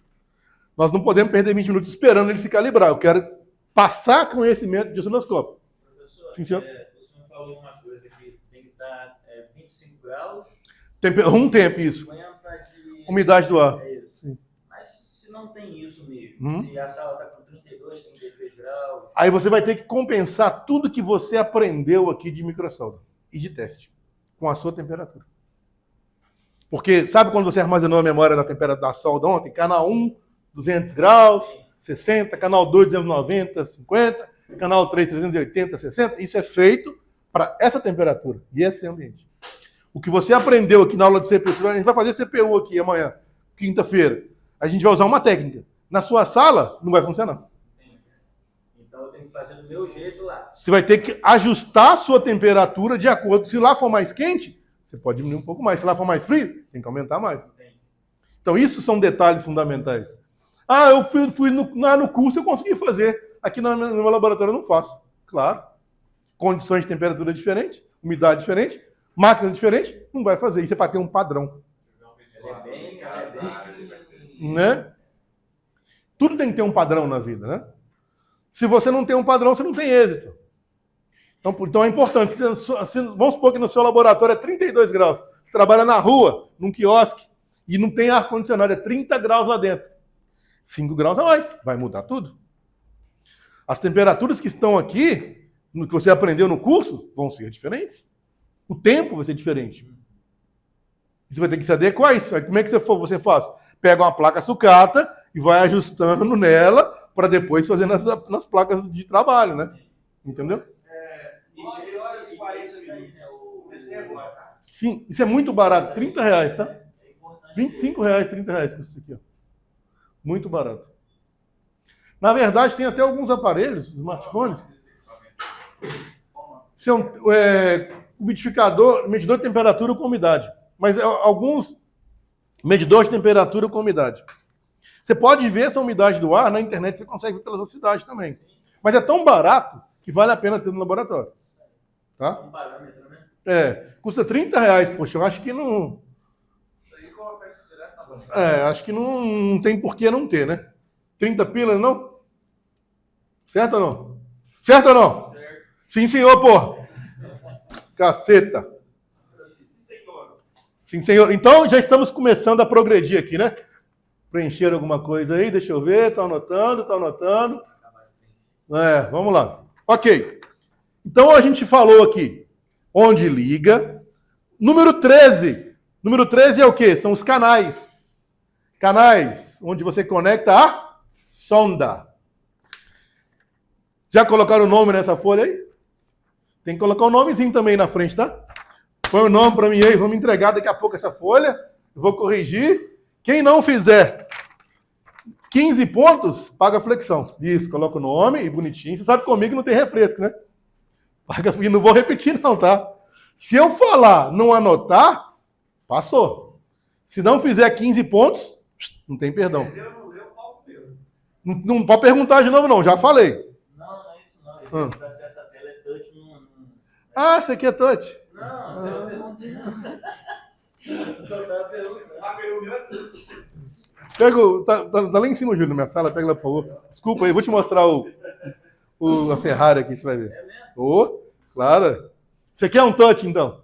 Nós não podemos perder 20 minutos esperando ele se calibrar. Eu quero passar conhecimento de osciloscópio. Professor, Sim, senhor. o senhor falou uma coisa que tem que estar 25 graus. Um tempo, isso. 50 de... Umidade do ar. É isso. Sim. Mas se não tem isso mesmo, se a sala está com 32, 33 graus... Aí você vai ter que compensar tudo que você aprendeu aqui de microsolda e de teste com a sua temperatura. Porque sabe quando você armazenou a memória da temperatura da solda ontem? Canal 1, 200 graus, 60, canal 2, 290, 50, canal 3, 380, 60. Isso é feito para essa temperatura e esse ambiente. O que você aprendeu aqui na aula de CPU, a gente vai fazer CPU aqui amanhã, quinta-feira. A gente vai usar uma técnica. Na sua sala, não vai funcionar. Então eu tenho que fazer do meu jeito lá. Você vai ter que ajustar a sua temperatura de acordo. Se lá for mais quente, você pode diminuir um pouco mais. Se lá for mais frio, tem que aumentar mais. Então, isso são detalhes fundamentais. Ah, eu fui no curso, eu consegui fazer. Aqui no meu laboratório eu não faço. Claro. Condições de temperatura diferentes, umidade diferente, máquina diferente, não vai fazer. Isso é para ter um padrão. Né? Tudo tem que ter um padrão na vida, né? Se você não tem um padrão, você não tem êxito. Então é importante. Vamos supor que no seu laboratório é 32 graus. Você trabalha na rua, num quiosque, e não tem ar-condicionado, é 30 graus lá dentro. 5 graus a mais. Vai mudar tudo. As temperaturas que estão aqui, no que você aprendeu no curso, vão ser diferentes. O tempo vai ser diferente. Você vai ter que se adequar a isso. Aí, como é que você faz? Pega uma placa sucata e vai ajustando nela para depois fazer nas placas de trabalho, né? Entendeu? 9 horas e 40 minutos. Comecei agora, tá? Sim, isso é muito barato. R$30, tá? R$25, R$30 custa isso aqui, ó. Muito barato. Na verdade, tem até alguns aparelhos, smartphones. Isso é um umidificador, medidor de temperatura com umidade. Mas alguns medidores de temperatura com umidade. Você pode ver essa umidade do ar na internet, você consegue ver pela velocidade também. Mas é tão barato que vale a pena ter no laboratório. Tá? Um parâmetro, né? Custa R$30. Poxa, eu acho que não... acho que não tem por que não ter, né? 30 pilas, não? Certo ou não? Certo ou não? Certo. Sim, senhor, porra. Caceta. Sim, senhor. Então, já estamos começando a progredir aqui, né? Preencher alguma coisa aí, deixa eu ver. Tá anotando. Vamos lá. Ok. Então, a gente falou aqui onde liga. Número 13. Número 13 é o quê? São os canais. Canais onde você conecta a sonda. Já colocaram o nome nessa folha aí? Tem que colocar o nomezinho também na frente, tá? Põe o nome para mim aí, eles vão me entregar daqui a pouco essa folha. Eu vou corrigir. Quem não fizer 15 pontos, paga a flexão. Isso, coloca o nome e bonitinho. Você sabe que comigo não tem refresco, né? E não vou repetir não, tá? Se eu falar, não anotar, passou. Se não fizer 15 pontos, não tem perdão. Não pode perguntar de novo, não. Já falei. Não é isso não. Esse processo a tela é touch. Ah, isso aqui é touch? Não, eu perguntei não. Eu só tava perguntando. Pega tá lá em cima, Júlio, na minha sala. Pega lá, por favor. Desculpa aí, vou te mostrar a Ferrari aqui, você vai ver. É mesmo? Ô, claro. Você quer um touch, então?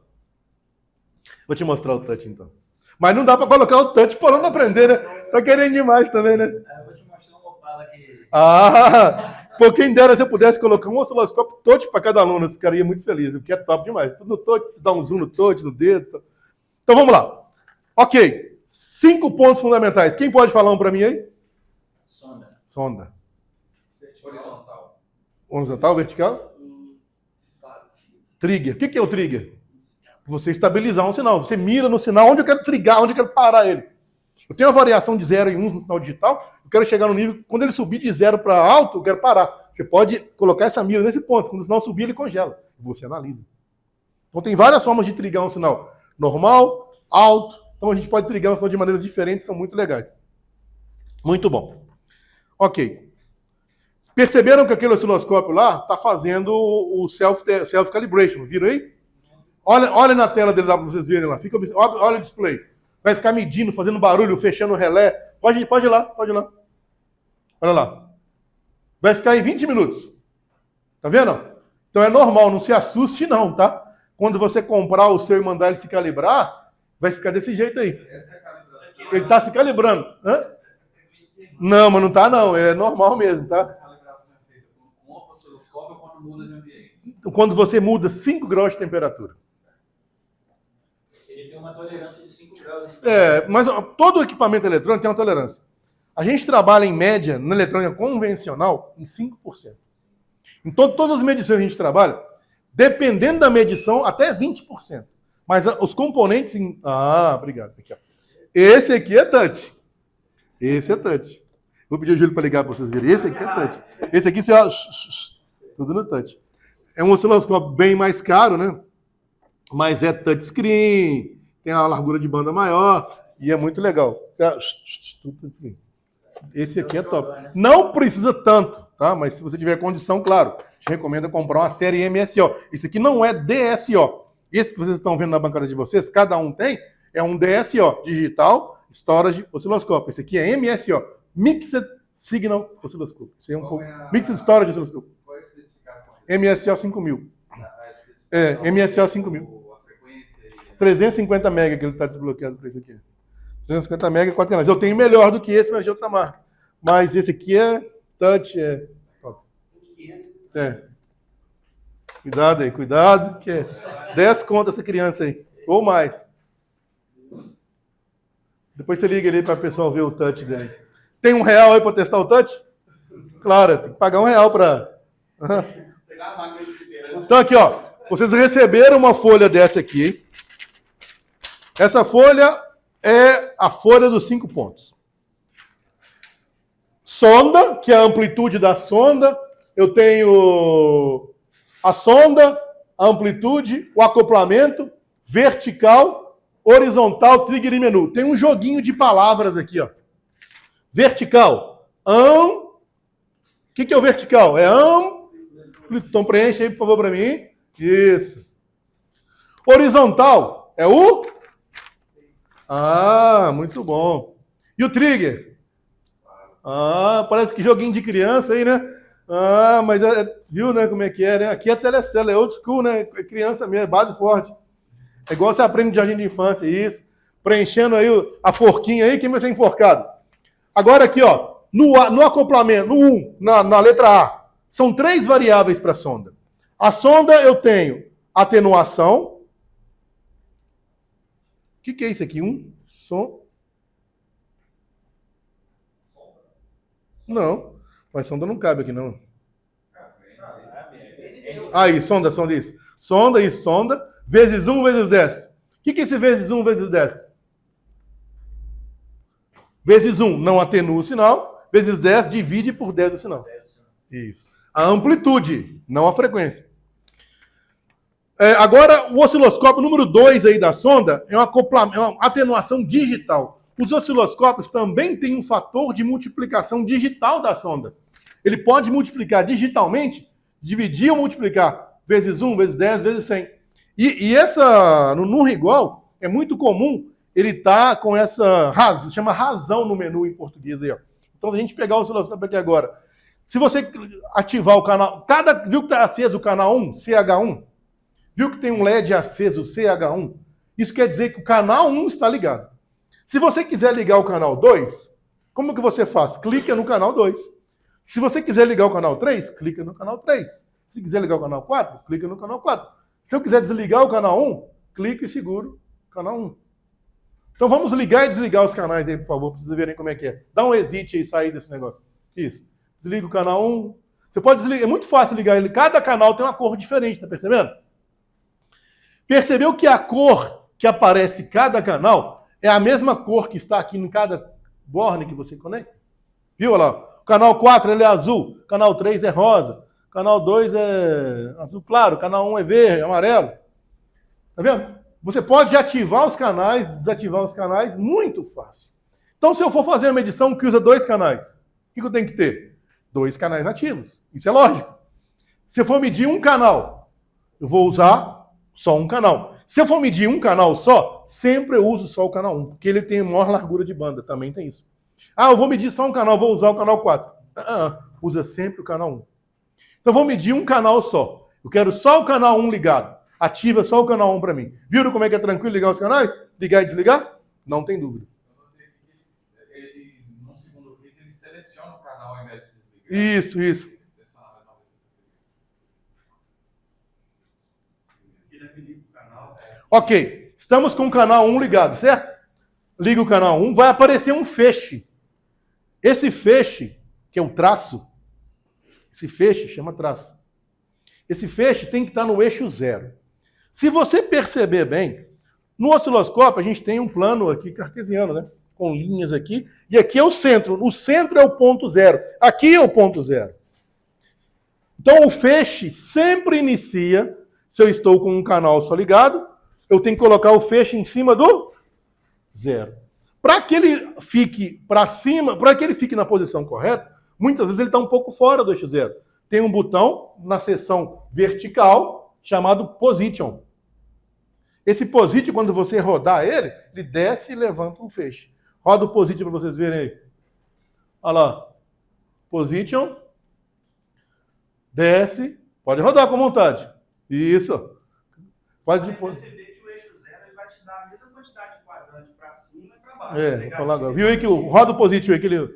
Vou te mostrar o touch, então. Mas não dá pra colocar o touch para não aprender, né? Tá querendo demais também, né? Eu vou te mostrar um Opala aqui. Ah, pô, quem dera se eu pudesse colocar um osciloscópio touch para cada aluno, eu ficaria muito feliz, porque é top demais. Tudo no touch, você dá um zoom no touch, no dedo. Então vamos lá. Ok. 5 pontos fundamentais. Quem pode falar um para mim aí? Sonda. Horizontal. Horizontal, vertical? Trigger. O que é o trigger? Você estabilizar um sinal. Você mira no sinal onde eu quero trigar, onde eu quero parar ele. Eu tenho a variação de 0 e 1 no sinal digital, eu quero chegar no nível, quando ele subir de 0 para alto, eu quero parar. Você pode colocar essa mira nesse ponto, quando o sinal subir, ele congela. Você analisa. Então tem várias formas de trigar um sinal. Normal, alto. Então a gente pode trigar um sinal de maneiras diferentes, são muito legais. Muito bom. Ok. Perceberam que aquele osciloscópio lá está fazendo o self-calibration, viram aí? Olha na tela dele lá para vocês verem lá. Olha o display. Vai ficar medindo, fazendo barulho, fechando o relé. Pode ir lá. Olha lá. Vai ficar em 20 minutos. Tá vendo? Então é normal, não se assuste não, tá? Quando você comprar o seu e mandar ele se calibrar, vai ficar desse jeito aí. Ele está se calibrando. Hã? Não, mas não tá não. É normal mesmo, tá? Quando você muda 5 graus de temperatura. Ele tem uma tolerância de 5 graus. Mas todo equipamento eletrônico tem uma tolerância. A gente trabalha em média, na eletrônica convencional, em 5%. Então, todas as medições que a gente trabalha, dependendo da medição, até 20%. Mas os componentes... obrigado. Aqui, ó. Esse aqui é touch. Esse é touch. Vou pedir o Júlio para ligar para vocês verem. Esse aqui é touch. Esse aqui, você... tudo no touch. É um osciloscópio bem mais caro, né? Mas é touchscreen, tem uma largura de banda maior e é muito legal. Esse aqui é top. Não precisa tanto, tá? Mas se você tiver condição, claro, te recomendo comprar uma série MSO. Esse aqui não é DSO. Esse que vocês estão vendo na bancada de vocês, cada um tem, é um DSO, Digital Storage Oscilloscope. Esse aqui é MSO, Mixed Signal Oscilloscope. Esse é um pouco... Mixed Storage Oscilloscope. Qual é a especificação? MSO 5000. MSO 5000. 350 MB que ele está desbloqueado para isso aqui. 350 MB, 4 canais. Eu tenho melhor do que esse, mas de outra marca. Mas esse aqui é touch, é top. Cuidado aí, cuidado, que é 10 conto essa criança aí, ou mais. Depois você liga ali para o pessoal ver o touch dele. Tem R$1 aí para testar o touch? Claro, tem que pagar R$1 para... Então aqui, ó, vocês receberam uma folha dessa aqui. Essa folha é a folha dos 5 pontos. Sonda, que é a amplitude da sonda. Eu tenho a sonda, a amplitude, o acoplamento, vertical, horizontal, trigger e menu. Tem um joguinho de palavras aqui, ó. Vertical. O que é o vertical? É Então preenche aí, por favor, para mim. Isso. Horizontal é o... muito bom. E o trigger? Parece que joguinho de criança aí, né? Mas viu, né, como é que é, né? Aqui é telecela, é old school, né? É criança mesmo, é base forte. É igual você aprende de jardim de infância, isso. Preenchendo aí a forquinha aí, quem vai ser enforcado? Agora aqui, ó, no acoplamento, na letra A, são 3 variáveis para a sonda. A sonda eu tenho atenuação. O que é isso aqui? Som? Não, mas sonda não cabe aqui, não. Aí, sonda isso. Sonda, isso, sonda. Vezes 1 vezes 10. O que é esse vezes 1 vezes 10? Vezes 1 não atenua o sinal. Vezes 10 divide por 10 o sinal. Isso. A amplitude, não a frequência. Agora, o osciloscópio número 2 aí da sonda é uma atenuação digital. Os osciloscópios também têm um fator de multiplicação digital da sonda. Ele pode multiplicar digitalmente, dividir ou multiplicar vezes 1, vezes 10, vezes 100. E no igual, é muito comum ele tá com essa chama razão no menu em português aí, ó. Então, se a gente pegar o osciloscópio aqui agora, se você ativar o canal, viu que está aceso o canal 1, CH1? Viu que tem um LED aceso, CH1? Isso quer dizer que o canal 1 está ligado. Se você quiser ligar o canal 2, como que você faz? Clica no canal 2. Se você quiser ligar o canal 3, clica no canal 3. Se quiser ligar o canal 4, clica no canal 4. Se eu quiser desligar o canal 1, clica e seguro o canal 1. Então vamos ligar e desligar os canais aí, por favor, para vocês verem como é que é. Dá um exit aí, sair desse negócio. Isso. Desliga o canal 1. Você pode desligar, é muito fácil ligar ele. Cada canal tem uma cor diferente, tá percebendo? Percebeu que a cor que aparece em cada canal é a mesma cor que está aqui em cada borne que você conecta? Viu, olha lá? O canal 4 ele é azul, o canal 3 é rosa, o canal 2 é azul claro, o canal 1 é verde, amarelo. Tá vendo? Você pode ativar os canais, desativar os canais, muito fácil. Então, se eu for fazer uma medição que usa 2 canais, o que eu tenho que ter? 2 canais ativos. Isso é lógico. Se eu for medir um canal, eu vou usar só um canal. Se eu for medir um canal só, sempre eu uso só o canal 1, porque ele tem maior largura de banda, também tem isso. Ah, eu vou medir só um canal, vou usar o canal 4. Usa sempre o canal 1. Então, vou medir um canal só. Eu quero só o canal 1 ligado. Ativa só o canal 1 para mim. Viram como é que é tranquilo ligar os canais? Ligar e desligar? Não tem dúvida. Ele, no segundo clique, ele seleciona o canal ao invés de desligar. Isso. Ok, estamos com o canal 1 ligado, certo? Liga o canal 1, vai aparecer um feixe. Esse feixe, que é o traço, esse feixe chama traço. Esse feixe tem que estar no eixo 0. Se você perceber bem, no osciloscópio a gente tem um plano aqui cartesiano, né? Com linhas aqui, e aqui é o centro. O centro é o ponto 0. Aqui é o ponto 0. Então o feixe sempre inicia, se eu estou com um canal só ligado, eu tenho que colocar o feixe em cima do 0. Para que ele fique para cima, para que ele fique na posição correta, muitas vezes ele está um pouco fora do eixo 0. Tem um botão na seção vertical chamado Position. Esse Position, quando você rodar ele desce e levanta um feixe. Roda o Position para vocês verem aí. Olha lá. Position. Desce. Pode rodar com vontade. Isso. Pode depois. Perceber que o eixo 0 ele vai te dar a mesma quantidade de quadrantes para cima e para baixo. Vou falar agora. Viu aí que roda o Position aí que ele...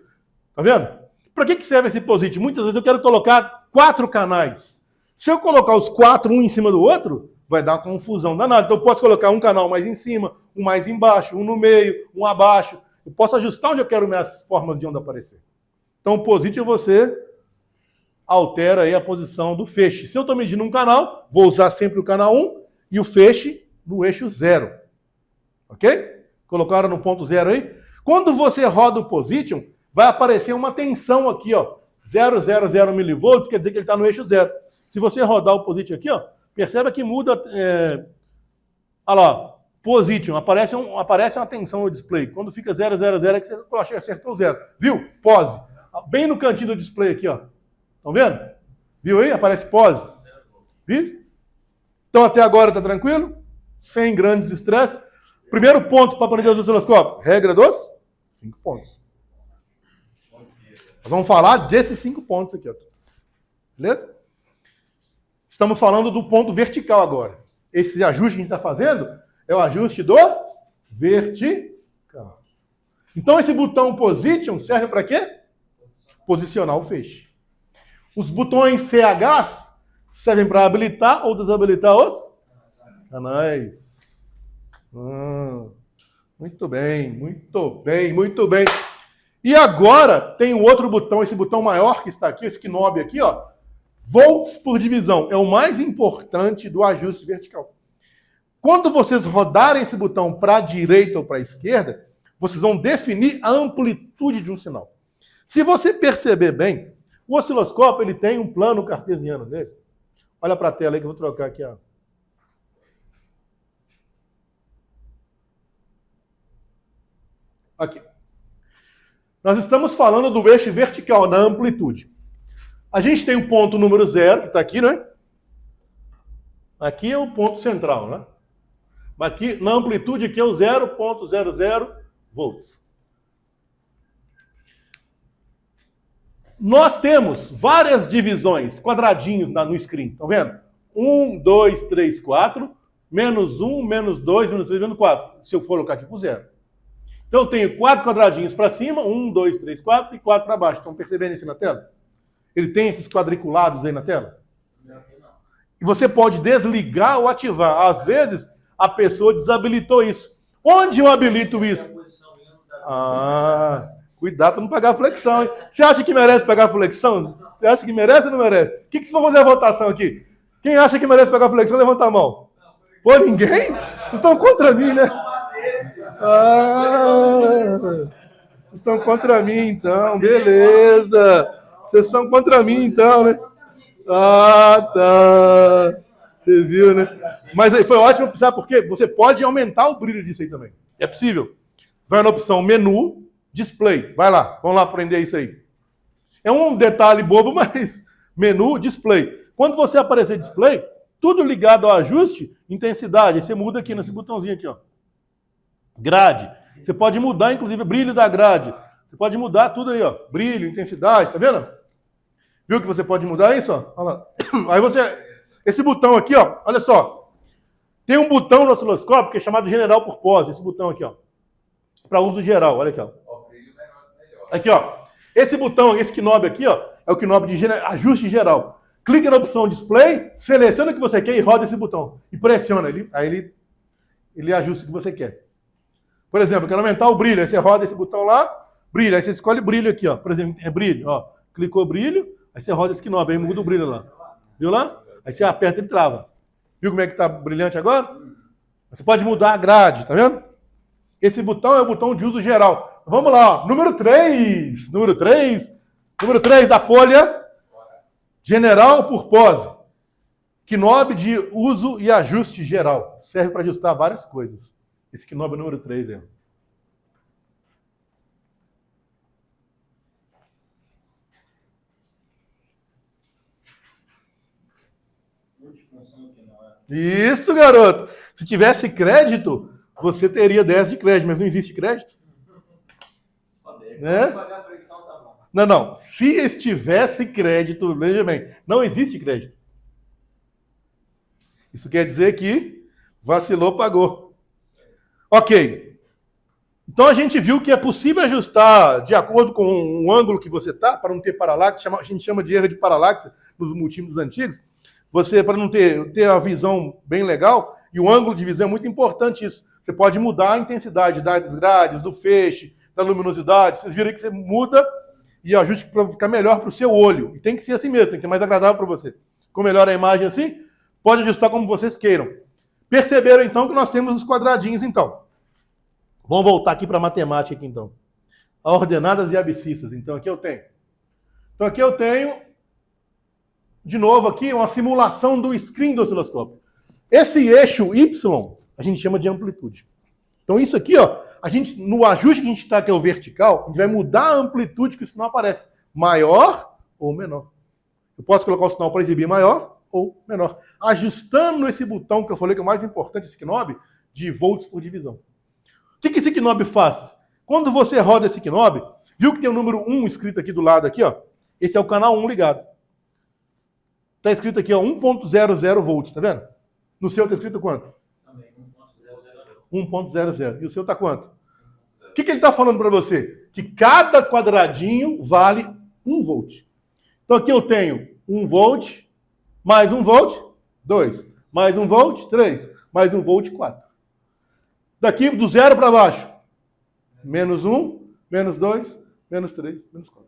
Tá vendo? Para que serve esse Position? Muitas vezes eu quero colocar 4 canais. Se eu colocar os 4 um em cima do outro, vai dar uma confusão danada. Então eu posso colocar um canal mais em cima, um mais embaixo, um no meio, um abaixo. Eu posso ajustar onde eu quero minhas formas de onda aparecer. Então o Position você altera aí a posição do feixe. Se eu estou medindo um canal, vou usar sempre o canal 1 e o feixe no eixo 0. Ok? Colocaram no ponto 0 aí? Quando você roda o Position, vai aparecer uma tensão aqui, ó, 000 milivolts, quer dizer que ele está no eixo 0. Se você rodar o Position aqui, ó, perceba que muda, olha lá, Position, aparece uma tensão no display. Quando fica 000, é que você acertou 0. Viu? Pose. Bem no cantinho do display aqui, ó. Estão vendo? Viu aí? Aparece pose. Viu? Então até agora tá tranquilo? Sem grandes estresses. Primeiro ponto para aprender os osciloscópios. Regra dos 5 pontos. Nós vamos falar desses 5 pontos aqui, ó. Beleza? Estamos falando do ponto vertical agora. Esse ajuste que a gente está fazendo é o ajuste do vertical. Então esse botão Position serve para quê? Posicionar o feixe. Os botões CH servem para habilitar ou desabilitar os canais. Muito bem, muito bem, muito bem. E agora tem o outro botão, esse botão maior que está aqui, esse knob aqui, ó. Volts por divisão é o mais importante do ajuste vertical. Quando vocês rodarem esse botão para a direita ou para a esquerda, vocês vão definir a amplitude de um sinal. Se você perceber bem, o osciloscópio ele tem um plano cartesiano nele. Olha para a tela aí que eu vou trocar aqui. Ó. Aqui. Nós estamos falando do eixo vertical, da amplitude. A gente tem o ponto número 0, que está aqui, né? Aqui é o ponto central, né? Aqui, na amplitude, aqui é o 0,00 volts. Nós temos várias divisões, quadradinhos no screen, estão vendo? 1, 2, 3, 4, menos 1, menos 2, menos 3, menos 4. Se eu for colocar aqui por 0. Então eu tenho 4 quadradinhos para cima, 1, 2, 3, 4 e 4 para baixo. Estão percebendo isso na tela? Ele tem esses quadriculados aí na tela? E você pode desligar ou ativar. Às vezes, a pessoa desabilitou isso. Onde eu habilito isso? Cuidado para não pegar flexão, hein? Você acha que merece pegar flexão? Você acha que merece ou não merece? O que vocês vão fazer a votação aqui? Quem acha que merece pegar flexão, levanta a mão. Pô, ninguém? Vocês estão contra mim, né? Vocês estão contra mim, então. Beleza. Vocês são contra mim, então, né? Tá. Você viu, né? Mas aí foi ótimo, sabe por quê? Você pode aumentar o brilho disso aí também. É possível. Vai na opção menu, display. Vai lá, vamos lá aprender isso aí. É um detalhe bobo, mas menu, display. Quando você aparecer display, tudo ligado ao ajuste, intensidade. Aí você muda aqui nesse botãozinho aqui, ó. Grade. Você pode mudar, inclusive, o brilho da grade. Você pode mudar tudo aí, ó. Brilho, intensidade, tá vendo? Viu que você pode mudar isso, ó? Olha lá. Aí você... Esse botão aqui, ó, olha só. Tem um botão no osciloscópio que é chamado general por pose. Esse botão aqui, ó. Para uso geral, olha aqui, ó. Aqui, ó. Esse botão, esse knob aqui, ó, é o knob de ajuste geral. Clica na opção display, seleciona o que você quer e roda esse botão. E pressiona ele. Aí ele ajusta o que você quer. Por exemplo, eu quero aumentar o brilho. Aí você roda esse botão lá, brilho. Aí você escolhe brilho aqui, ó. Por exemplo, é brilho, ó. Clicou brilho, aí você roda esse knob, aí muda o brilho lá. Viu lá? Aí você aperta e trava. Viu como é que tá brilhante agora? Você pode mudar a grade, tá vendo? Esse botão é o botão de uso geral. Vamos lá, ó. Número 3. Número 3 da folha. General por pose. Knob de uso e ajuste geral. Serve para ajustar várias coisas. Esse knob é o número 3, é. Isso, garoto. Se tivesse crédito, você teria 10 de crédito, mas não existe crédito. Só 10. Né? Pagar a fricção, tá bom. Não. Se estivesse crédito, veja bem, não existe crédito. Isso quer dizer que vacilou, pagou. Ok. Então a gente viu que é possível ajustar de acordo com o ângulo que você está, para não ter paralaxe, a gente chama de erro de paralaxe nos multímetros antigos. Você, para não ter a visão bem legal, e o ângulo de visão é muito importante isso. Você pode mudar a intensidade das grades, do feixe, da luminosidade. Vocês viram aí que você muda e ajuste para ficar melhor para o seu olho. E tem que ser assim mesmo, tem que ser mais agradável para você. Com melhor a imagem assim, pode ajustar como vocês queiram. Perceberam então que nós temos os quadradinhos então. Vamos voltar aqui para a matemática aqui então. Ordenadas e abscissas. Então aqui eu tenho... De novo aqui, uma simulação do screen do osciloscópio. Esse eixo Y, a gente chama de amplitude. Então isso aqui, ó, no ajuste que a gente está, que é o vertical, a gente vai mudar a amplitude que o sinal aparece. Maior ou menor. Eu posso colocar o sinal para exibir maior ou menor. Ajustando esse botão que eu falei que é o mais importante, esse knob, de volts por divisão. O que esse knob faz? Quando você roda esse knob, viu que tem o número 1 escrito aqui do lado, aqui, ó? Esse é o canal 1 ligado. Está escrito aqui, ó, 1.00 volts, tá vendo? No seu está escrito quanto? Também, 1.00. 1.00. E o seu está quanto? O que ele está falando para você? Que cada quadradinho vale 1 volt. Então aqui eu tenho 1 volt, mais 1 volt, 2. Mais 1 volt, 3. Mais 1 volt, 4. Daqui do 0 para baixo. Menos 1, menos 2, menos 3, menos 4.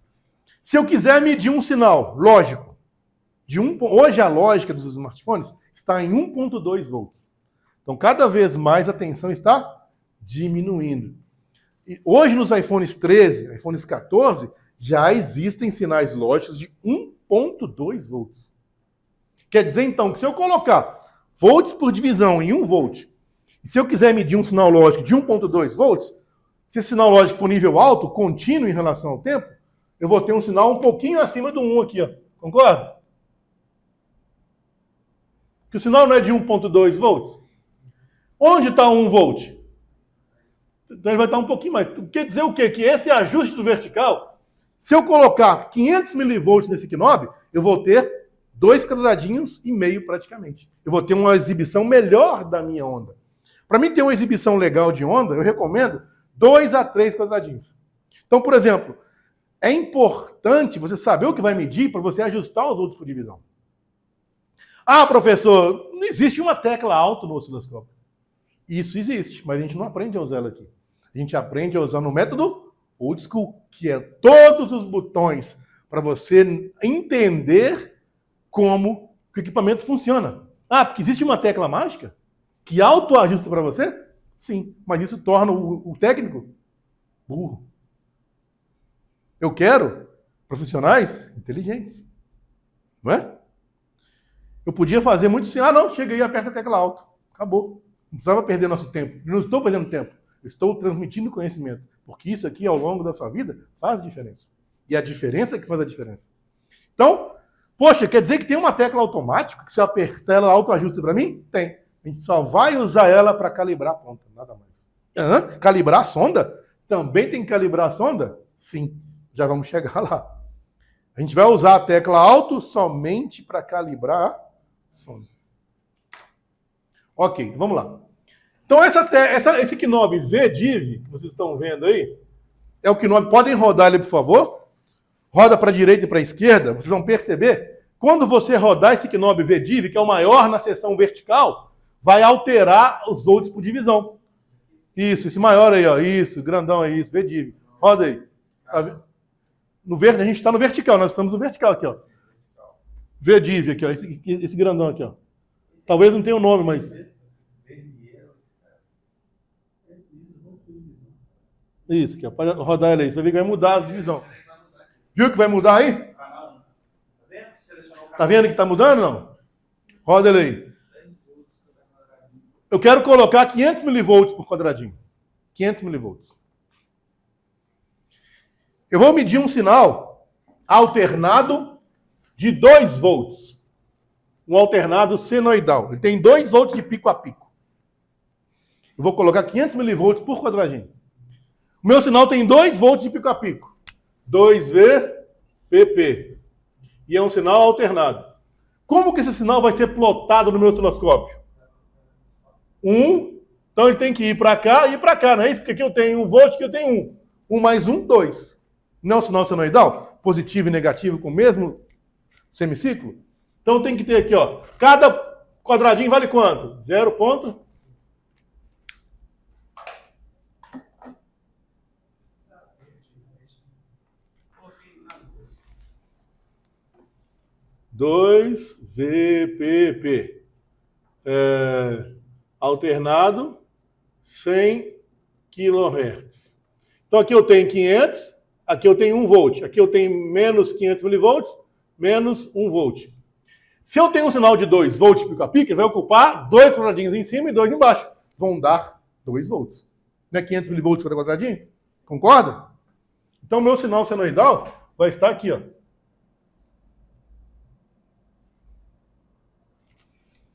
Se eu quiser medir um sinal, lógico. Hoje a lógica dos smartphones está em 1.2 volts. Então, cada vez mais a tensão está diminuindo. E hoje nos iPhones 13, iPhones 14, já existem sinais lógicos de 1.2 volts. Quer dizer, então, que se eu colocar volts por divisão em 1 volt, e se eu quiser medir um sinal lógico de 1.2 volts, se esse sinal lógico for nível alto, contínuo em relação ao tempo, eu vou ter um sinal um pouquinho acima do 1 aqui, ó. Concorda? Que o sinal não é de 1.2 volts. Onde está 1 volt? Então ele vai estar um pouquinho mais. Quer dizer o quê? Que esse ajuste do vertical, se eu colocar 500 milivolts nesse knob, eu vou ter 2 quadradinhos e meio praticamente. Eu vou ter uma exibição melhor da minha onda. Para mim ter uma exibição legal de onda, eu recomendo 2 a 3 quadradinhos. Então, por exemplo, é importante você saber o que vai medir para você ajustar os outros por divisão. Ah, professor, não existe uma tecla alto no osciloscópio. Isso existe, mas a gente não aprende a usar ela aqui. A gente aprende a usar no método old school, que é todos os botões para você entender como que o equipamento funciona. Ah, porque existe uma tecla mágica que autoajusta para você? Sim, mas isso torna o técnico burro. Eu quero profissionais inteligentes. Não é? Eu podia fazer muito assim, não, chega aí e aperta a tecla alto. Acabou. Não precisava perder nosso tempo. Eu não estou perdendo tempo. Eu estou transmitindo conhecimento. Porque isso aqui, ao longo da sua vida, faz diferença. E a diferença é que faz a diferença. Então, poxa, quer dizer que tem uma tecla automática, que se eu apertar ela autoajusta para mim? Tem. A gente só vai usar ela para calibrar a ponta, nada mais. Calibrar a sonda? Também tem que calibrar a sonda? Sim, já vamos chegar lá. A gente vai usar a tecla alto somente para calibrar a sonda. Ok, vamos lá. Então, esse knob VDIV, que vocês estão vendo aí, é o knob. Podem rodar ele, por favor? Roda para a direita e para a esquerda. Vocês vão perceber, quando você rodar esse knob VDIV, que é o maior na seção vertical, vai alterar os volts por divisão. Isso, esse maior aí, ó. Isso, grandão aí, isso, VDIV. Roda aí. No verde, a gente está no vertical, nós estamos no vertical aqui, ó. VDIV aqui, ó. Esse grandão aqui, ó. Talvez não tenha o nome, mas... Isso aqui, ó. Pode rodar ele aí. Você vai ver que vai mudar a divisão. Viu que vai mudar aí? Tá vendo que tá mudando, não? Roda ele aí. Eu quero colocar 500 milivolts por quadradinho. 500 milivolts. Eu vou medir um sinal alternado de 2 volts. Um alternado senoidal. Ele tem 2 volts de pico a pico. Eu vou colocar 500 milivolts por quadradinho. O meu sinal tem 2 volts de pico a pico. 2VPP. E é um sinal alternado. Como que esse sinal vai ser plotado no meu osciloscópio? Então ele tem que ir para cá e ir para cá, não é isso? Porque aqui eu tenho 1 volt, aqui eu tenho 1. 1 mais 1, 2. Não é um sinal senoidal? Positivo e negativo com o mesmo semiciclo? Então tem que ter aqui, ó. Cada quadradinho vale quanto? 0,2. VPP. Alternado, 100 kHz. Então aqui eu tenho 500, aqui eu tenho 1 volt, aqui eu tenho menos 500 milivolts, menos 1 volt. Se eu tenho um sinal de 2 volts pico a pico, ele vai ocupar 2 quadradinhos em cima e 2 embaixo. Vão dar 2 volts. Não é 500 milivolts cada quadradinho? Concorda? Então meu sinal senoidal vai estar aqui, ó.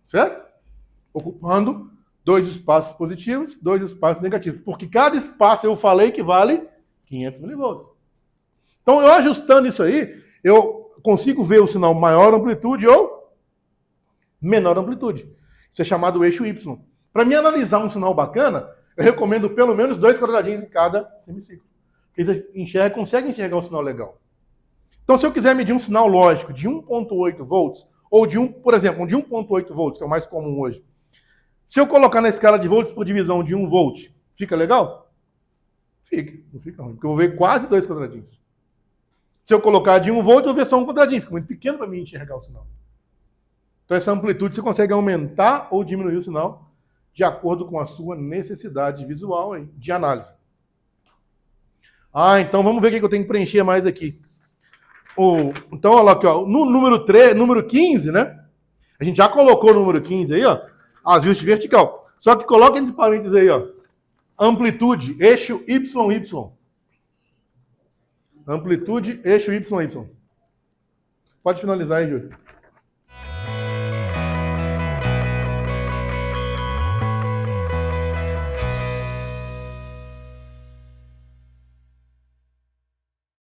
Certo? Ocupando 2 espaços positivos, 2 espaços negativos. Porque cada espaço eu falei que vale 500 milivolts. Então, eu ajustando isso aí, eu consigo ver o sinal maior amplitude ou menor amplitude. Isso é chamado eixo Y. Para mim analisar um sinal bacana, eu recomendo pelo menos 2 quadradinhos em cada semiciclo. Porque você consegue enxergar um sinal legal. Então, se eu quiser medir um sinal lógico de 1,8 volts, ou por exemplo, de 1,8 volts, que é o mais comum hoje. Se eu colocar na escala de volts por divisão de 1 volt, fica legal? Fica, não fica ruim, porque eu vou ver quase 2 quadradinhos. Se eu colocar de 1 volt, eu vou ver só um quadradinho, fica muito pequeno para mim enxergar o sinal. Então essa amplitude você consegue aumentar ou diminuir o sinal de acordo com a sua necessidade visual aí, de análise. Então vamos ver o que eu tenho que preencher mais aqui. Então, olha lá aqui, ó, no número 15, né? A gente já colocou o número 15 aí, ó, ajuste vertical. Só que coloca entre parênteses aí, ó, amplitude, eixo YY. Amplitude, eixo YY. Pode finalizar aí, Júlio.